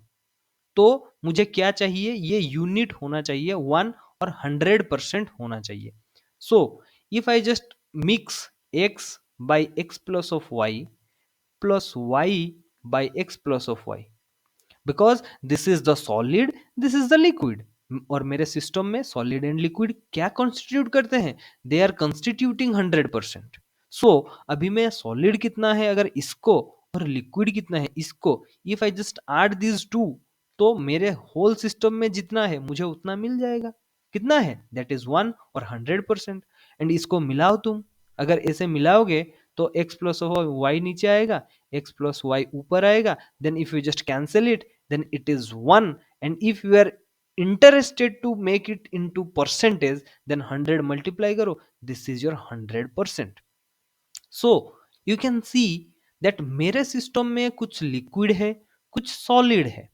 तो मुझे क्या चाहिए, ये यूनिट होना चाहिए 1 और 100% होना चाहिए। So if I just mix x by x plus of y plus y by x plus of y, because this is the solid, this is the liquid, और मेरे सिस्टम में सॉलिड एंड लिक्विड क्या constitute करते हैं, they are constituting 100%. सो अभी मैं solid कितना है अगर इसको, और लिक्विड कितना है इसको, if I just add this to, तो मेरे होल सिस्टम में जितना है मुझे उतना मिल जाएगा. कितना है, दैट इज 1 और 100%. एंड इसको मिलाओ तुम, अगर ऐसे मिलाओगे तो x प्लस वाई नीचे आएगा, x प्लस वाई ऊपर आएगा. Then if you just cancel it, then it is 1. And if you are interested to make it into percentage, then 100 multiply करो, this is your 100%. So you can see that मेरे system में कुछ liquid है, कुछ solid है.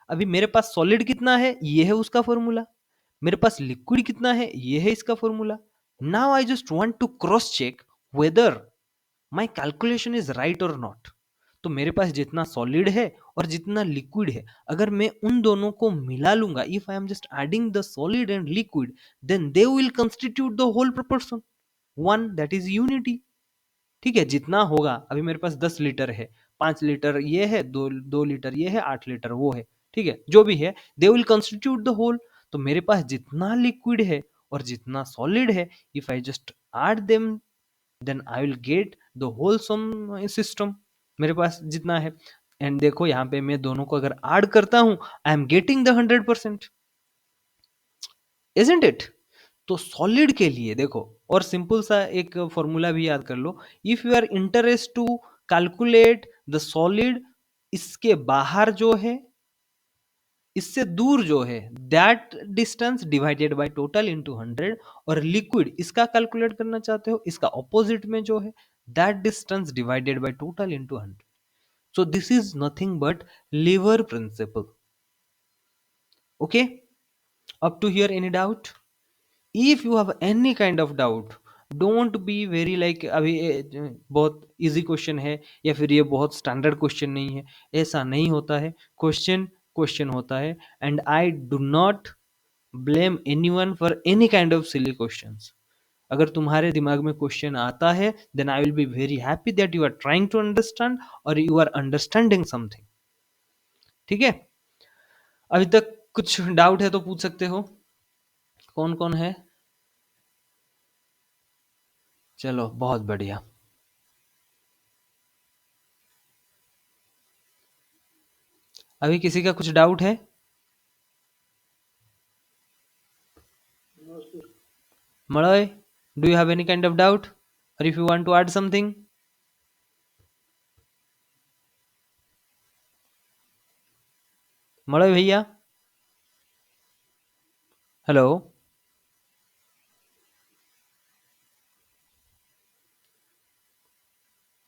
अभी मेरे पास solid कितना है ये है उसका फॉर्मूला, मेरे पास लिक्विड कितना है ये है इसका formula. Now I just want to cross check whether my calculation is right और नॉट. तो मेरे पास जितना सॉलिड है और जितना लिक्विड है, अगर मैं उन दोनों को मिला लूंगा, if I am just adding the solid and liquid, then they will constitute the whole proportion, one, that is unity. ठीक है, जितना होगा, अभी मेरे पास 10 लीटर है, 5 लीटर ये है, 2 लीटर ये है, 8 लीटर वो है. ठीक है, जो भी है, they will constitute the whole. तो मेरे पास जितना लिक्विड है और जितना सॉलिड है, if I just add them, then I will get the whole sum system, मेरे पास जितना है. एंड देखो यहाँ पे मैं दोनों को अगर ऐड करता हूं, I am getting the 100%, isn't it. तो सॉलिड के लिए देखो, और सिंपल सा एक फॉर्मूला भी याद कर लो, if you are interest to calculate the solid, इसके बाहर जो है, इससे दूर जो है, that distance divided by total into 100. और लिक्विड इसका कैलकुलेट करना चाहते हो, इसका ऑपोजिट में जो है, that distance divided by total into 100. So this is nothing but lever principle. Okay, up to here any doubt? If you have any kind of doubt, don't be very like अभी बहुत easy question है या फिर ये बहुत standard question नहीं है. ऐसा नहीं होता है, क्वेश्चन क्वेश्चन होता है. And I do not blame anyone for any kind of silly questions. अगर तुम्हारे दिमाग में क्वेश्चन आता है, then I will be very happy that you are trying to understand और यू आर अंडरस्टैंडिंग समथिंग. ठीक है, अभी तक कुछ डाउट है तो पूछ सकते हो. कौन कौन है? चलो बहुत बढ़िया. अभी किसी का कुछ डाउट है? Malay, do you have any kind of doubt, और if you want to add something? Malay भैया, हेलो.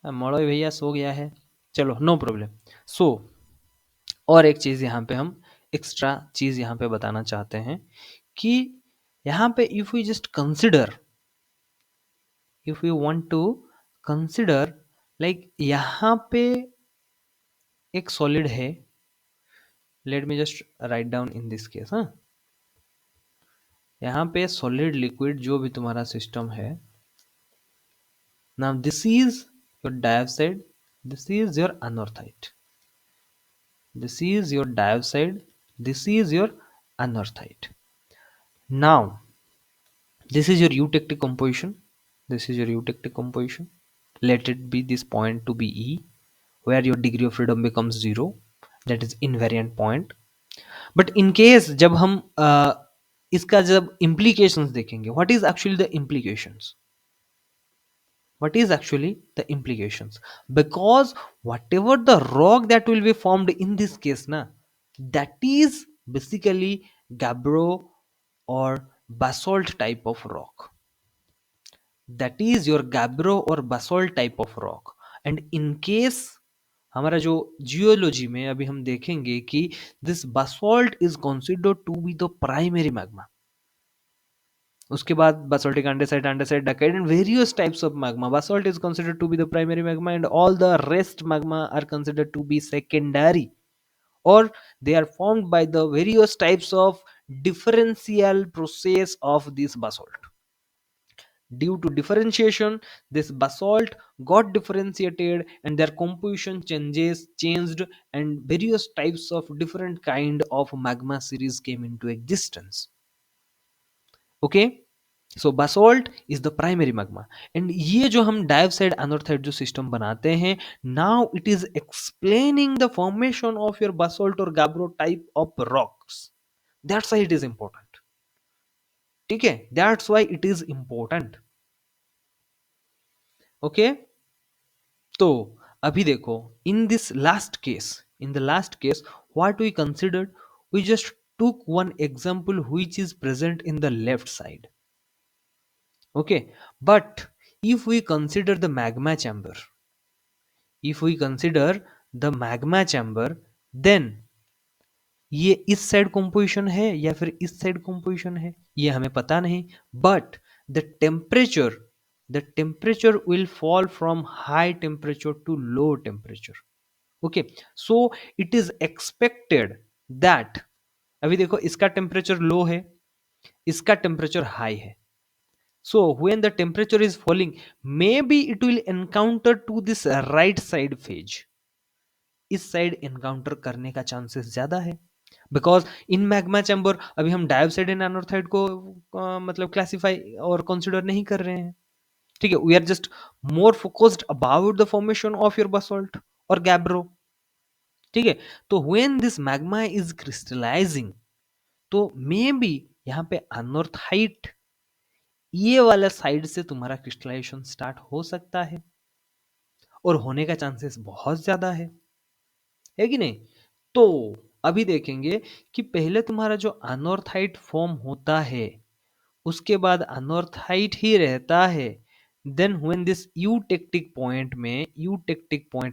मलय भैया सो गया है, चलो नो प्रॉब्लम. सो और एक चीज यहाँ पे हम एक्स्ट्रा चीज यहाँ पे बताना चाहते हैं कि यहाँ पे if you just consider, if you want to consider, like यहाँ पे एक सॉलिड है, let me just write down in this case. हाँ, यहाँ पे सॉलिड लिक्विड जो भी तुम्हारा सिस्टम है, now this is your dioxide, this is your anorthite, this is your dioxide, this is your anorthite. Now this is your eutectic composition, this is your eutectic composition. Let it be this point to be E, where your degree of freedom becomes 0, that is invariant point. But in case जब हम इसका जब implications देखेंगे, what is actually the implications, what is actually the implications, because whatever the rock that will be formed in this case na, that is basically gabbro or basalt type of rock, that is your gabbro or basalt type of rock. and in case हमारा जो geology में अभी हम देखेंगे कि this basalt is considered to be the primary magma. उसके बाद basaltic andesite, andesite, dacite and various types of magma. Basalt is considered to be the primary magma and all the rest magma are considered to be secondary, or they are formed by the various types of differential process of this basalt. Due to differentiation, this basalt got differentiated and their composition changed, and various types of different kind of magma series came into existence. Okay, so basalt is the primary magma, and ये जो हम dioxide anorthite जो system बनाते हैं, now it is explaining the formation of your basalt और gabbro type of rocks. That's why it is important. ठीक है, that's why it is important. Okay, तो अभी देखो, in the last case what we considered, we just took one example which is present in the left side. Okay, but if we consider the magma chamber, if we consider the magma chamber, then ये इस side composition है या फिर इस side composition है, ये हमें पता नहीं. But the temperature the temperature will fall from high temperature to low temperature. Okay, so it is expected that, अभी देखो इसका टेम्परेचर लो है, इसका टेम्परेचर हाई है. So when the temperature is falling, maybe it will encounter to this right side phase. इस side encounter करने का chances ज्यादा है, बिकॉज इन मैग्मा चैम्बर अभी हम डायोक्साइड एंड एनोथाइड को मतलब क्लासिफाई और कंसिडर नहीं कर रहे हैं. ठीक है, we are just more focused about the formation of your basalt और गैब्रो. ठीक है, तो when this magma is crystallizing, तो मे बी यहाँ पे अनोर्थाइट ये वाला साइड से तुम्हारा क्रिस्टलाइजेशन स्टार्ट हो सकता है, और होने का चांसेस बहुत ज्यादा है कि नहीं. तो अभी देखेंगे कि पहले तुम्हारा जो अनोर्थाइट फॉर्म होता है, उसके बाद अनोर्थाइट ही रहता है. Then when this eutectic point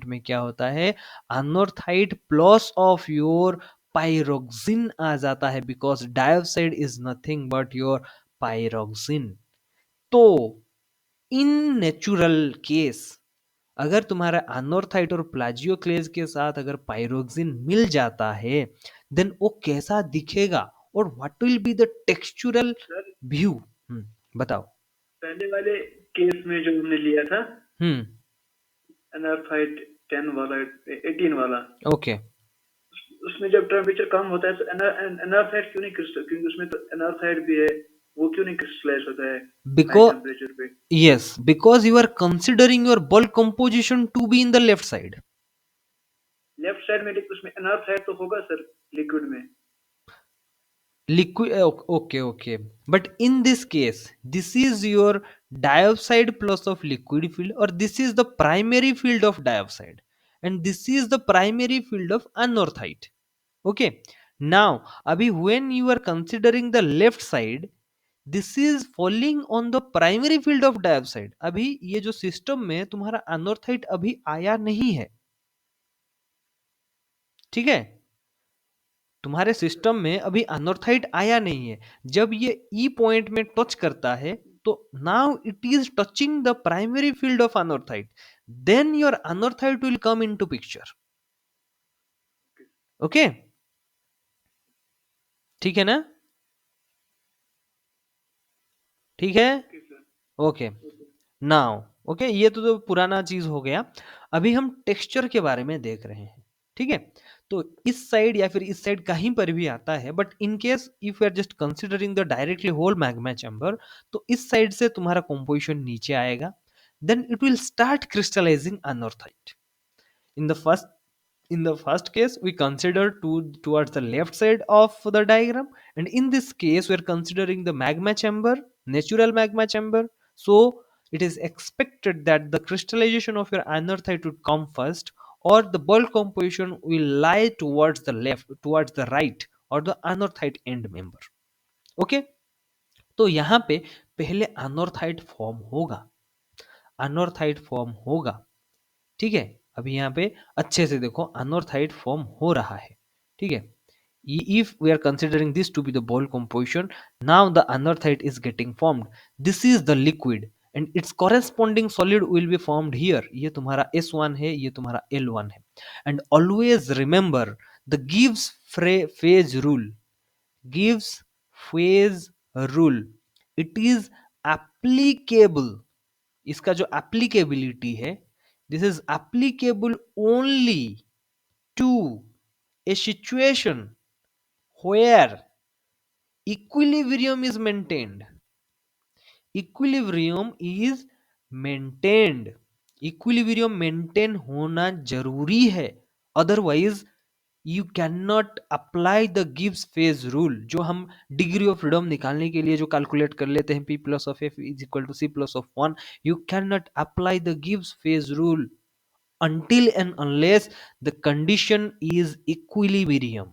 में क्या होता है, anorthite plus of your pyroxene आ जाता है, because dioxide is nothing but your pyroxene. तो इन नेचुरल केस, अगर तुम्हारा अनोर्थाइट और प्लाजियोक्लेज के साथ अगर पाइरोक्सिन मिल जाता है, देन वो कैसा दिखेगा और what will be the textural sir view. बताओ. पहले वाले केस में जो हमने लिया था हम्म. एनआर-फाइट 10 वाला 18 वाला, ओके, उसमें जब टेम्परेचर कम होता है तो एनआर-फाइट क्यों नहीं क्रिस्टल, क्योंकि उसमें तो एनआर-फाइट भी है, वो क्यों नहीं क्रिस्टलाइज होता है हाई बिकॉज टेम्परेचर पे? yes, because you are considering your bulk composition to be in the left side. Left side में, लेकिन उसमें एनआर-फाइट तो होगा सर लिक्विड में. Liquid, okay, but in this case this is your dioxide plus of liquid field, or this is the primary field of dioxide and this is the primary field of anorthite. Okay, now abhi when you are considering the left side, this is falling on the primary field of dioxide. अभी ये जो system में तुम्हारा अनोर्थाइट अभी आया नहीं है. ठीक है, तुम्हारे सिस्टम में अभी अनोर्थाइट आया नहीं है. जब ये ई पॉइंट में टच करता है, तो now it is touching the primary field of anorthite, then your anorthite will come into picture. Okay, ठीक है ना? ठीक है, okay sir. Okay. Now okay, ये तो पुराना चीज हो गया. अभी हम टेक्सचर के बारे में देख रहे हैं. ठीक है, तो इस साइड या फिर इस साइड कहीं पर भी आता है, but in case if you are just considering the directly whole magma chamber, तो इस साइड से तुम्हारा कंपोजिशन नीचे आएगा, then it will start crystallizing anorthite. In the first in the first case we consider towards the left side of the diagram, and in this case we are considering the magma chamber, natural magma chamber. So it is expected that the crystallization of your anorthite would come first, or the bulk composition will lie towards the left, towards the right, or the anorthite end member. Okay, तो यहाँ पे पहले अनोर्थाइट form होगा, अनोर्थाइट form होगा. ठीक है, अभी यहाँ पे अच्छे से देखो, अनोर्थाइट फॉर्म हो रहा है. ठीक है, if we are considering this to be the ball composition, now the anorthite is getting formed. This is the liquid and its corresponding solid will be formed here. ये तुम्हारा S1 है, ये तुम्हारा L1 है. And always remember the Gibbs phase rule. Gibbs phase rule, it is applicable, इसका जो applicability है, this is applicable only to a situation where equilibrium is maintained. Equilibrium is maintained, equilibrium maintain होना जरूरी है, otherwise you can not apply the Gibbs phase rule, जो हम degree of freedom निकालने के लिए जो कैलकुलेट कर लेते हैं p plus of f is equal to c plus of 1, you can not apply the Gibbs phase rule until and unless the condition is equilibrium.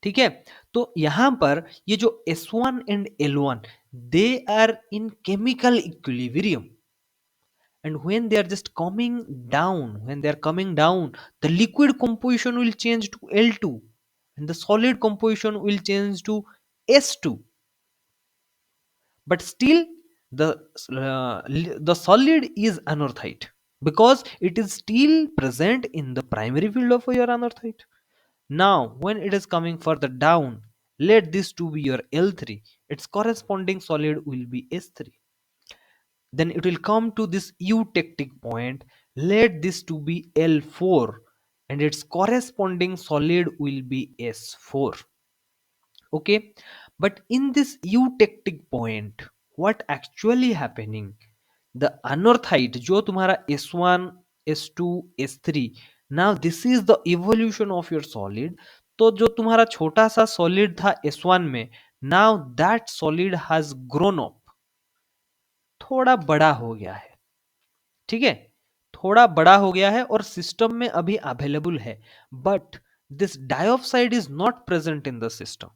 ठीक है, तो यहां पर ये जो S1 and L1 they are in chemical equilibrium, and when they are just coming down, when they are coming down, the liquid composition will change to L2 and the solid composition will change to S2, but still the the solid is anorthite because it is still present in the primary field of your anorthite. Now, when it is coming further down, let this to be your L3, its corresponding solid will be S3. Then it will come to this eutectic point, let this to be L4 and its corresponding solid will be S4. Okay, but in this eutectic point, what actually happening? The anorthite जो तुम्हारा S1, S2, S3, now this is the evolution of your solid. तो जो तुम्हारा छोटा सा solid था S1 में, now that solid has grown up, थोड़ा बड़ा हो गया है, ठीक है, थोड़ा बड़ा हो गया है और सिस्टम में अभी अवेलेबल है, but this dioxide is not present in the system.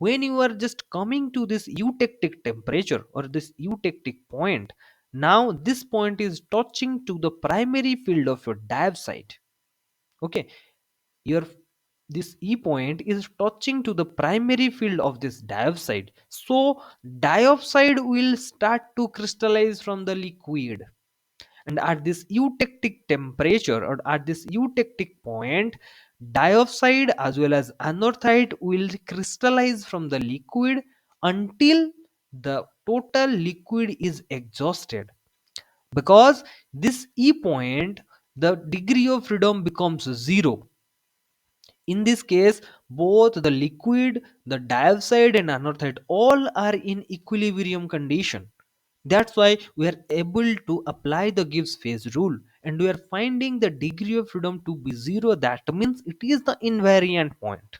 When you are just coming to this eutectic temperature or this eutectic point, now this point is touching to the primary field of your diapside. Okay, your this E point is touching to the primary field of this diapside, so diapside will start to crystallize from the liquid, and at this eutectic temperature or at this eutectic point, diopside as well as anorthite will crystallize from the liquid until the total liquid is exhausted. Because this E point, the degree of freedom becomes zero. In this case, both the liquid, the diapside and anorthite all are in equilibrium condition. That's why we are able to apply the Gibbs phase rule and we are finding the degree of freedom to be zero. That means it is the invariant point.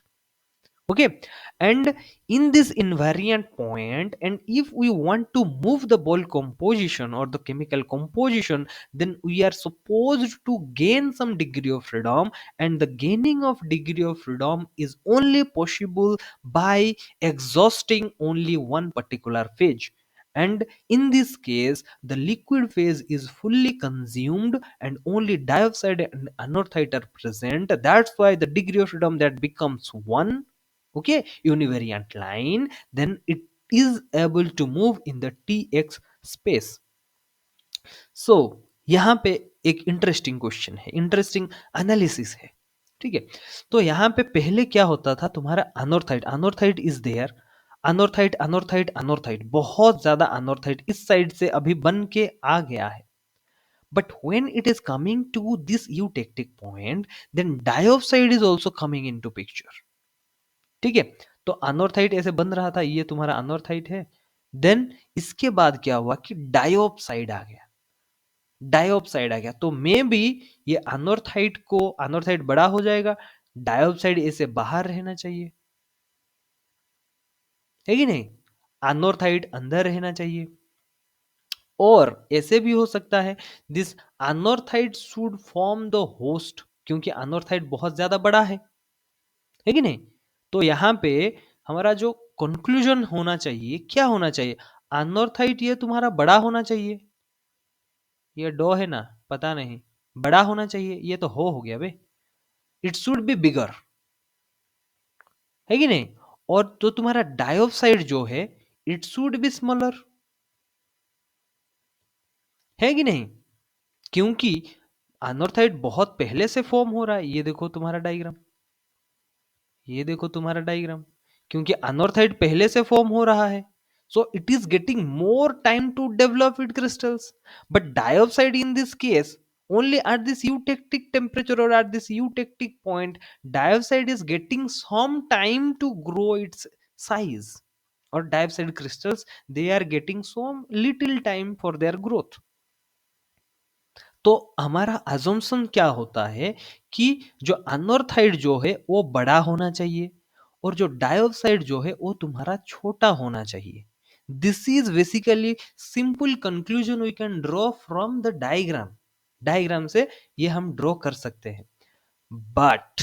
Okay, and in this invariant point, and if we want to move the ball composition or the chemical composition, then we are supposed to gain some degree of freedom, and the gaining of degree of freedom is only possible by exhausting only one particular phase. And in this case, the liquid phase is fully consumed and only dioxide and anorthite are present. That's why the degree of freedom that becomes 1, okay, univariant line, then it is able to move in the tx space. So यहाँ पे एक interesting question है, interesting analysis है, ठीक है, तो यहाँ पे पहले क्या होता था, तुम्हारा अनोर्थाइट, अनोर्थाइट इज देयर, अनोर्थाइट अनोर्थाइट अनोर्थाइट, बहुत ज्यादा अनोर्थाइट इस साइड से अभी बन के आ गया है, but when it is coming to this eutectic point, then diopside is also coming into picture. ठीक है, तो अनोर्थाइट ऐसे बन रहा था, ये तुम्हारा अनोर्थाइट है, देन इसके बाद क्या हुआ कि डायोप्साइड आ गया, डायोप्साइड आ गया, तो मे बी ये अनोर्थाइट को, अनोर्थाइट बड़ा हो जाएगा, डायोप्साइड ऐसे बाहर रहना चाहिए, है कि नहीं, अनोर्थाइट अंदर रहना चाहिए, और ऐसे भी हो सकता है this anorthite should form the host, क्योंकि अनोर्थाइट बहुत ज्यादा बड़ा है कि नहीं, तो यहां पे हमारा जो कंक्लूजन होना चाहिए, क्या होना चाहिए, अनोर्थाइट ये तुम्हारा बड़ा होना चाहिए, ये डो है ना, पता नहीं, बड़ा होना चाहिए, ये तो हो गया बे, इट शुड बी बिगर, है कि नहीं, और तो तुम्हारा डायोप्साइड जो है इट शुड बी स्मॉलर, है कि नहीं, क्योंकि अनोर्थाइट बहुत पहले से फॉर्म हो रहा है, ये देखो तुम्हारा डायग्राम, ये देखो तुम्हारा डायग्राम, क्योंकि अनोर्थाइट पहले से फॉर्म हो रहा है, so it is getting more time to develop its crystals. But dioxide in this case, only at this eutectic temperature or at this eutectic point, dioxide is getting some time to grow its size, or dioxide crystals, they are getting some little time for their growth. तो हमारा assumption क्या होता है कि जो अनॉर्थाइड जो है वो बड़ा होना चाहिए, और जो डाइऑक्साइड जो है वो तुम्हारा छोटा होना चाहिए. This is basically simple conclusion we can draw from the diagram. Diagram से ये हम ड्रॉ कर सकते हैं. But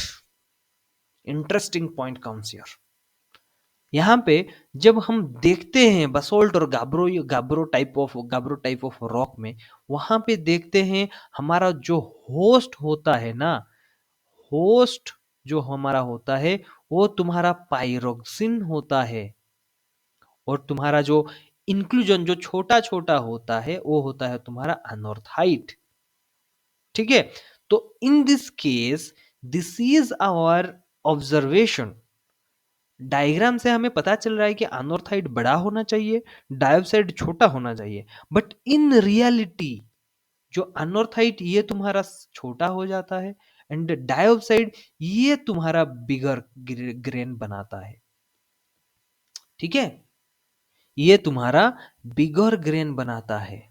interesting point comes here. यहाँ पे जब हम देखते हैं बसोल्ट और गाब्रो टाइप ऑफ रॉक में, वहां पे देखते हैं हमारा जो होस्ट होता है ना, होस्ट जो हमारा होता है वो तुम्हारा पाइरोक्सिन होता है, और तुम्हारा जो इंक्लूजन जो छोटा छोटा होता है वो होता है तुम्हारा अनॉर्थाइट. ठीक है. तो in this case this is our observation. Diagram से हमें पता चल रहा है कि अनॉर्थाइड बड़ा होना चाहिए, डायोक्साइड छोटा होना चाहिए. बट इन रियलिटी जो अनॉर्थाइड ये तुम्हारा छोटा हो जाता है, एंड डायोक्साइड ये तुम्हारा बिगर ग्रेन बनाता है. ठीक है, ये तुम्हारा बिगर ग्रेन बनाता है.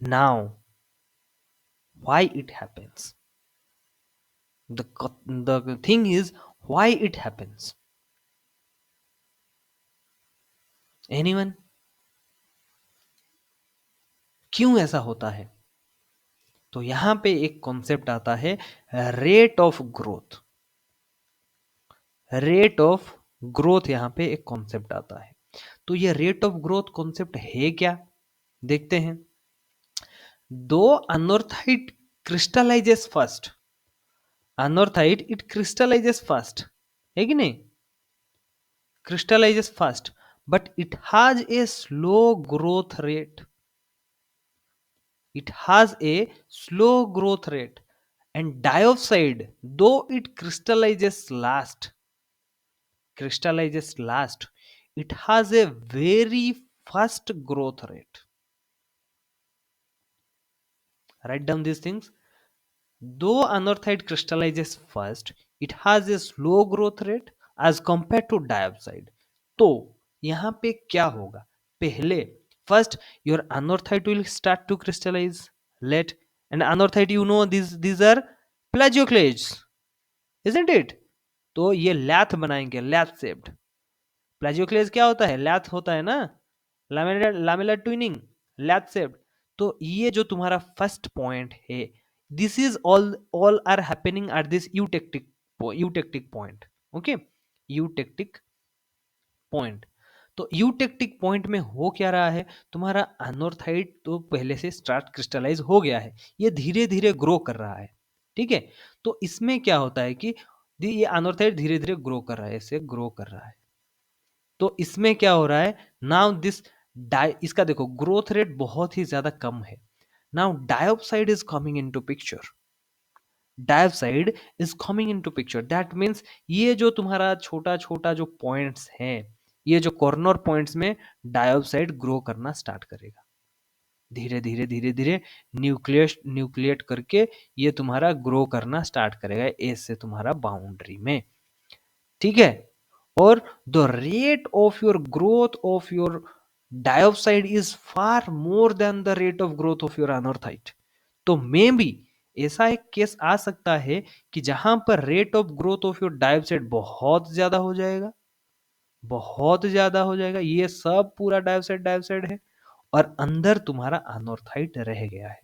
Now why it happens, the thing is why it happens. Anyone, क्यों ऐसा होता है? तो यहां पे एक कॉन्सेप्ट आता है rate of growth. Rate of growth यहां पे एक कॉन्सेप्ट आता है. तो ये रेट ऑफ ग्रोथ कॉन्सेप्ट है क्या, देखते हैं. दो anorthite crystallizes first, anorthite it crystallizes first, है कि नहीं? Crystallizes first, but it has a slow growth rate. It has a slow growth rate, and dioxide, though it crystallizes last, it has a very fast growth rate. Write down these things. Though anorthite crystallizes first, it has a slow growth rate as compared to dioxide. तो यहाँ पे क्या होगा? पहले first your anorthite will start to crystallize late, and anorthite you know these are plagioclase, isn't it? तो ये लैथ बनाएंगे, लैथ shaped. प्लाजियोक्लेज क्या होता है? लैथ होता है ना, लामेलर ट्विनिंग, लैथ शेप्ड. तो ये जो तुम्हारा फर्स्ट पॉइंट है, this is all are happening at this eutectic point. Okay, eutectic point. तो यूटेक्टिक पॉइंट में हो क्या रहा है, तुम्हारा अनॉर्थाइड तो पहले से स्टार्ट क्रिस्टलाइज हो गया है, ये धीरे धीरे ग्रो कर रहा है. ठीक है, तो इसमें क्या होता है कि ये अनॉर्थाइड धीरे धीरे ग्रो कर रहा है, ऐसे ग्रो कर रहा है. तो इसमें क्या हो रहा है, नाउ दिस इसका देखो ग्रोथ रेट बहुत ही ज्यादा कम है. Now dioxide is coming into picture. Dioxide is coming into picture, that means ये जो तुम्हारा छोटा छोटा जो पॉइंट्स हैं, ये जो कॉर्नर पॉइंट्स में डायोक्साइड ग्रो करना स्टार्ट करेगा. धीरे धीरे धीरे धीरे न्यूक्लिएट करके ये तुम्हारा ग्रो करना स्टार्ट करेगा ऐसे तुम्हारा बाउंड्री में. ठीक है, और the rate of your growth of your dioxide is far more than the rate of growth of your anorthite. तो मे बी ऐसा एक केस आ सकता है कि जहां पर rate of growth of your dioxide बहुत ज्यादा हो जाएगा, बहुत ज्यादा हो जाएगा, ये सब पूरा डायोक्साइड है, और अंदर तुम्हारा अनॉर्थाइट रह गया है.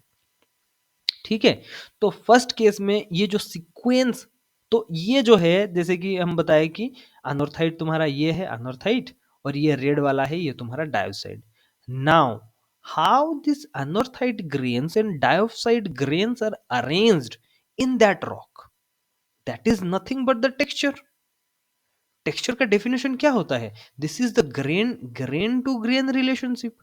ठीक है, तो फर्स्ट केस में ये जो सीक्वेंस, तो ये जो है जैसे कि हम बताए कि अनॉर्थाइट तुम्हारा ये है अनॉर्थाइट, और ये रेड वाला है ये तुम्हारा dioxide. Now how this anorthite grains and dioxide grains are arranged in that rock, that is nothing but the texture. Texture का डेफिनेशन क्या होता है? This is the grain to grain relationship,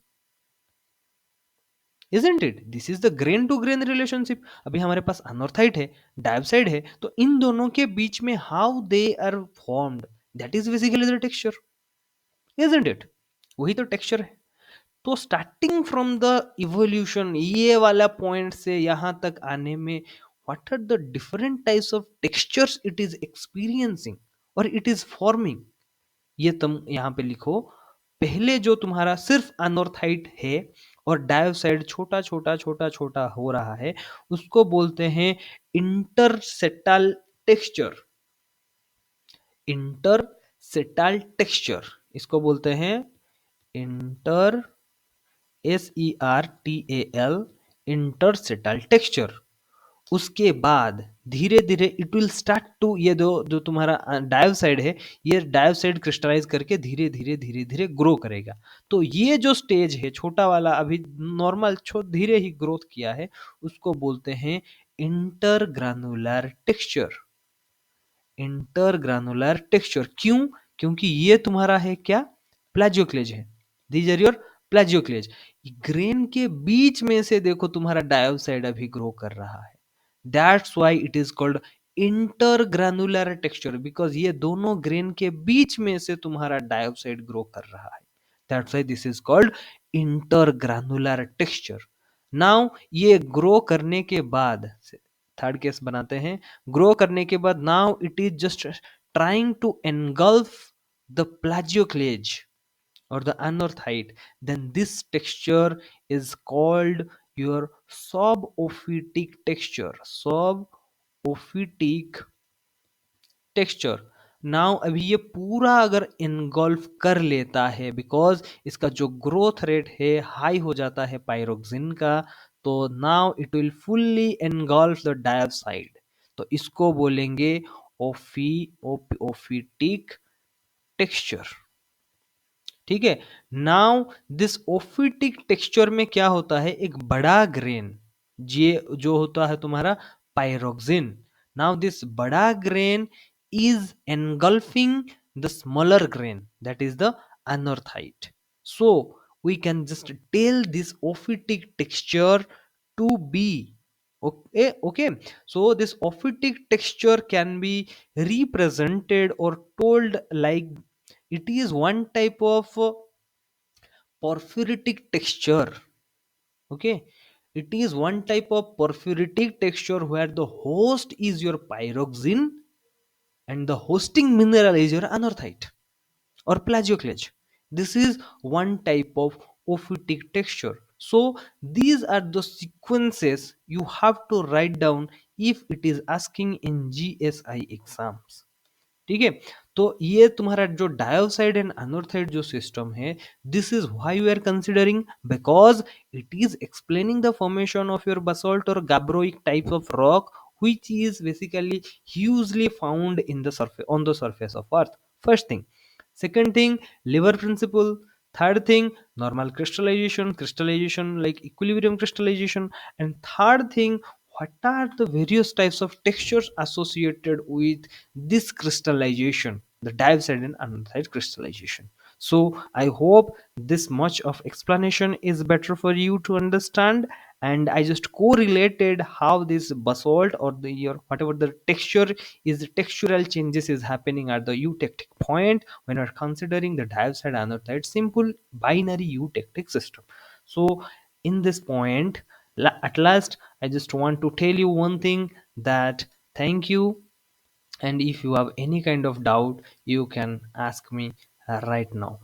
Isn't it? This is the grain to grain relationship. अभी हमारे पास अनॉर्थाइट है, dioxide है, तो इन दोनों के बीच में how they are formed, that is basically the texture, isn't it? वही तो टेक्सचर है। तो स्टार्टिंग फ्रॉम द इवोल्यूशन, ये वाला पॉइंट से यहाँ तक आने में, what are the different types of textures it is experiencing और इट इज फॉर्मिंग, ये तुम यहाँ पे लिखो। पहले जो तुम्हारा सिर्फ अनोर्थाइट है और डायोसाइड छोटा छोटा छोटा छोटा हो रहा है, उसको बोलते हैं इंटरसेटाल टेक्सचर। इंटरसेटाल टेक्सचर, इसको बोलते हैं इंटर SERTAL, इंटरसेटाल टेक्सचर। उसके बाद धीरे धीरे इट विल स्टार्ट टू, ये जो जो तुम्हारा डायोसाइड है, ये डायोसाइड क्रिस्टलाइज करके धीरे धीरे धीरे धीरे ग्रो करेगा। तो ये जो स्टेज है छोटा वाला, अभी नॉर्मल धीरे ही ग्रोथ किया है, उसको बोलते हैं इंटरग्रानुलर टेक्सचर। इंटरग्रानुलर टेक्सचर क्यों? क्योंकि ये तुम्हारा है क्या, प्लाजियोक्लेज है। These are your plagioclase. Grain के बीच में से देखो तुम्हारा डायोसाइड अभी ग्रो कर रहा है, that's why it is called intergranular texture, because ये दोनों ग्रेन के बीच में से तुम्हारा डायोसाइड ग्रो कर रहा है, that's why this is called intergranular texture. Now ये ग्रो करने के बाद, थर्ड केस बनाते हैं, ग्रो करने के बाद now it is just trying to engulf the plagioclase or the anorthite, then this texture is called your subophytic texture, subophytic texture. Now अभी ये पूरा अगर इनगल्फ कर लेता है, बिकॉज इसका जो ग्रोथ रेट है हाई हो जाता है पायरोक्सिन का, तो now it will fully engulf the dioxide, तो इसको बोलेंगे ओफिटिक टेक्सचर। ठीक है। नाउ दिस ओफिटिक टेक्सचर में क्या होता है, एक बड़ा ग्रेन, ये जो होता है तुम्हारा पायरोक्सिन, नाउ दिस बड़ा grain is engulfing the smaller grain, that is the anorthite. So we can just tell this ophitic texture to be okay. So this ophitic texture can be represented or told like it is one type of porphyritic texture. Okay, it is one type of porphyritic texture where the host is your pyroxene and the hosting mineral is your anorthite or plagioclase. This is one type of ophitic texture. So these are the sequences you have to write down if it is asking in GSI exams. ठीक है। तो ये तुम्हारा जो डायोसाइड and अनोर्थाइड जो system है, this is why we are considering, because it is explaining the formation of your basalt और gabbroic types of rock which is basically hugely found in the surface, on the surface of earth. First thing. Second thing, liver principle. Third thing, normal crystallization like equilibrium crystallization. And third thing, what are the various types of textures associated with this crystallization, the diapside and andesite crystallization. So I hope this much of explanation is better for you to understand, and I just correlated how this basalt or the your whatever the texture is, the textural changes is happening at the eutectic point when we're considering the diapside anorthite simple binary eutectic system. So in this point, at last I just want to tell you one thing, that thank you, and if you have any kind of doubt you can ask me right now.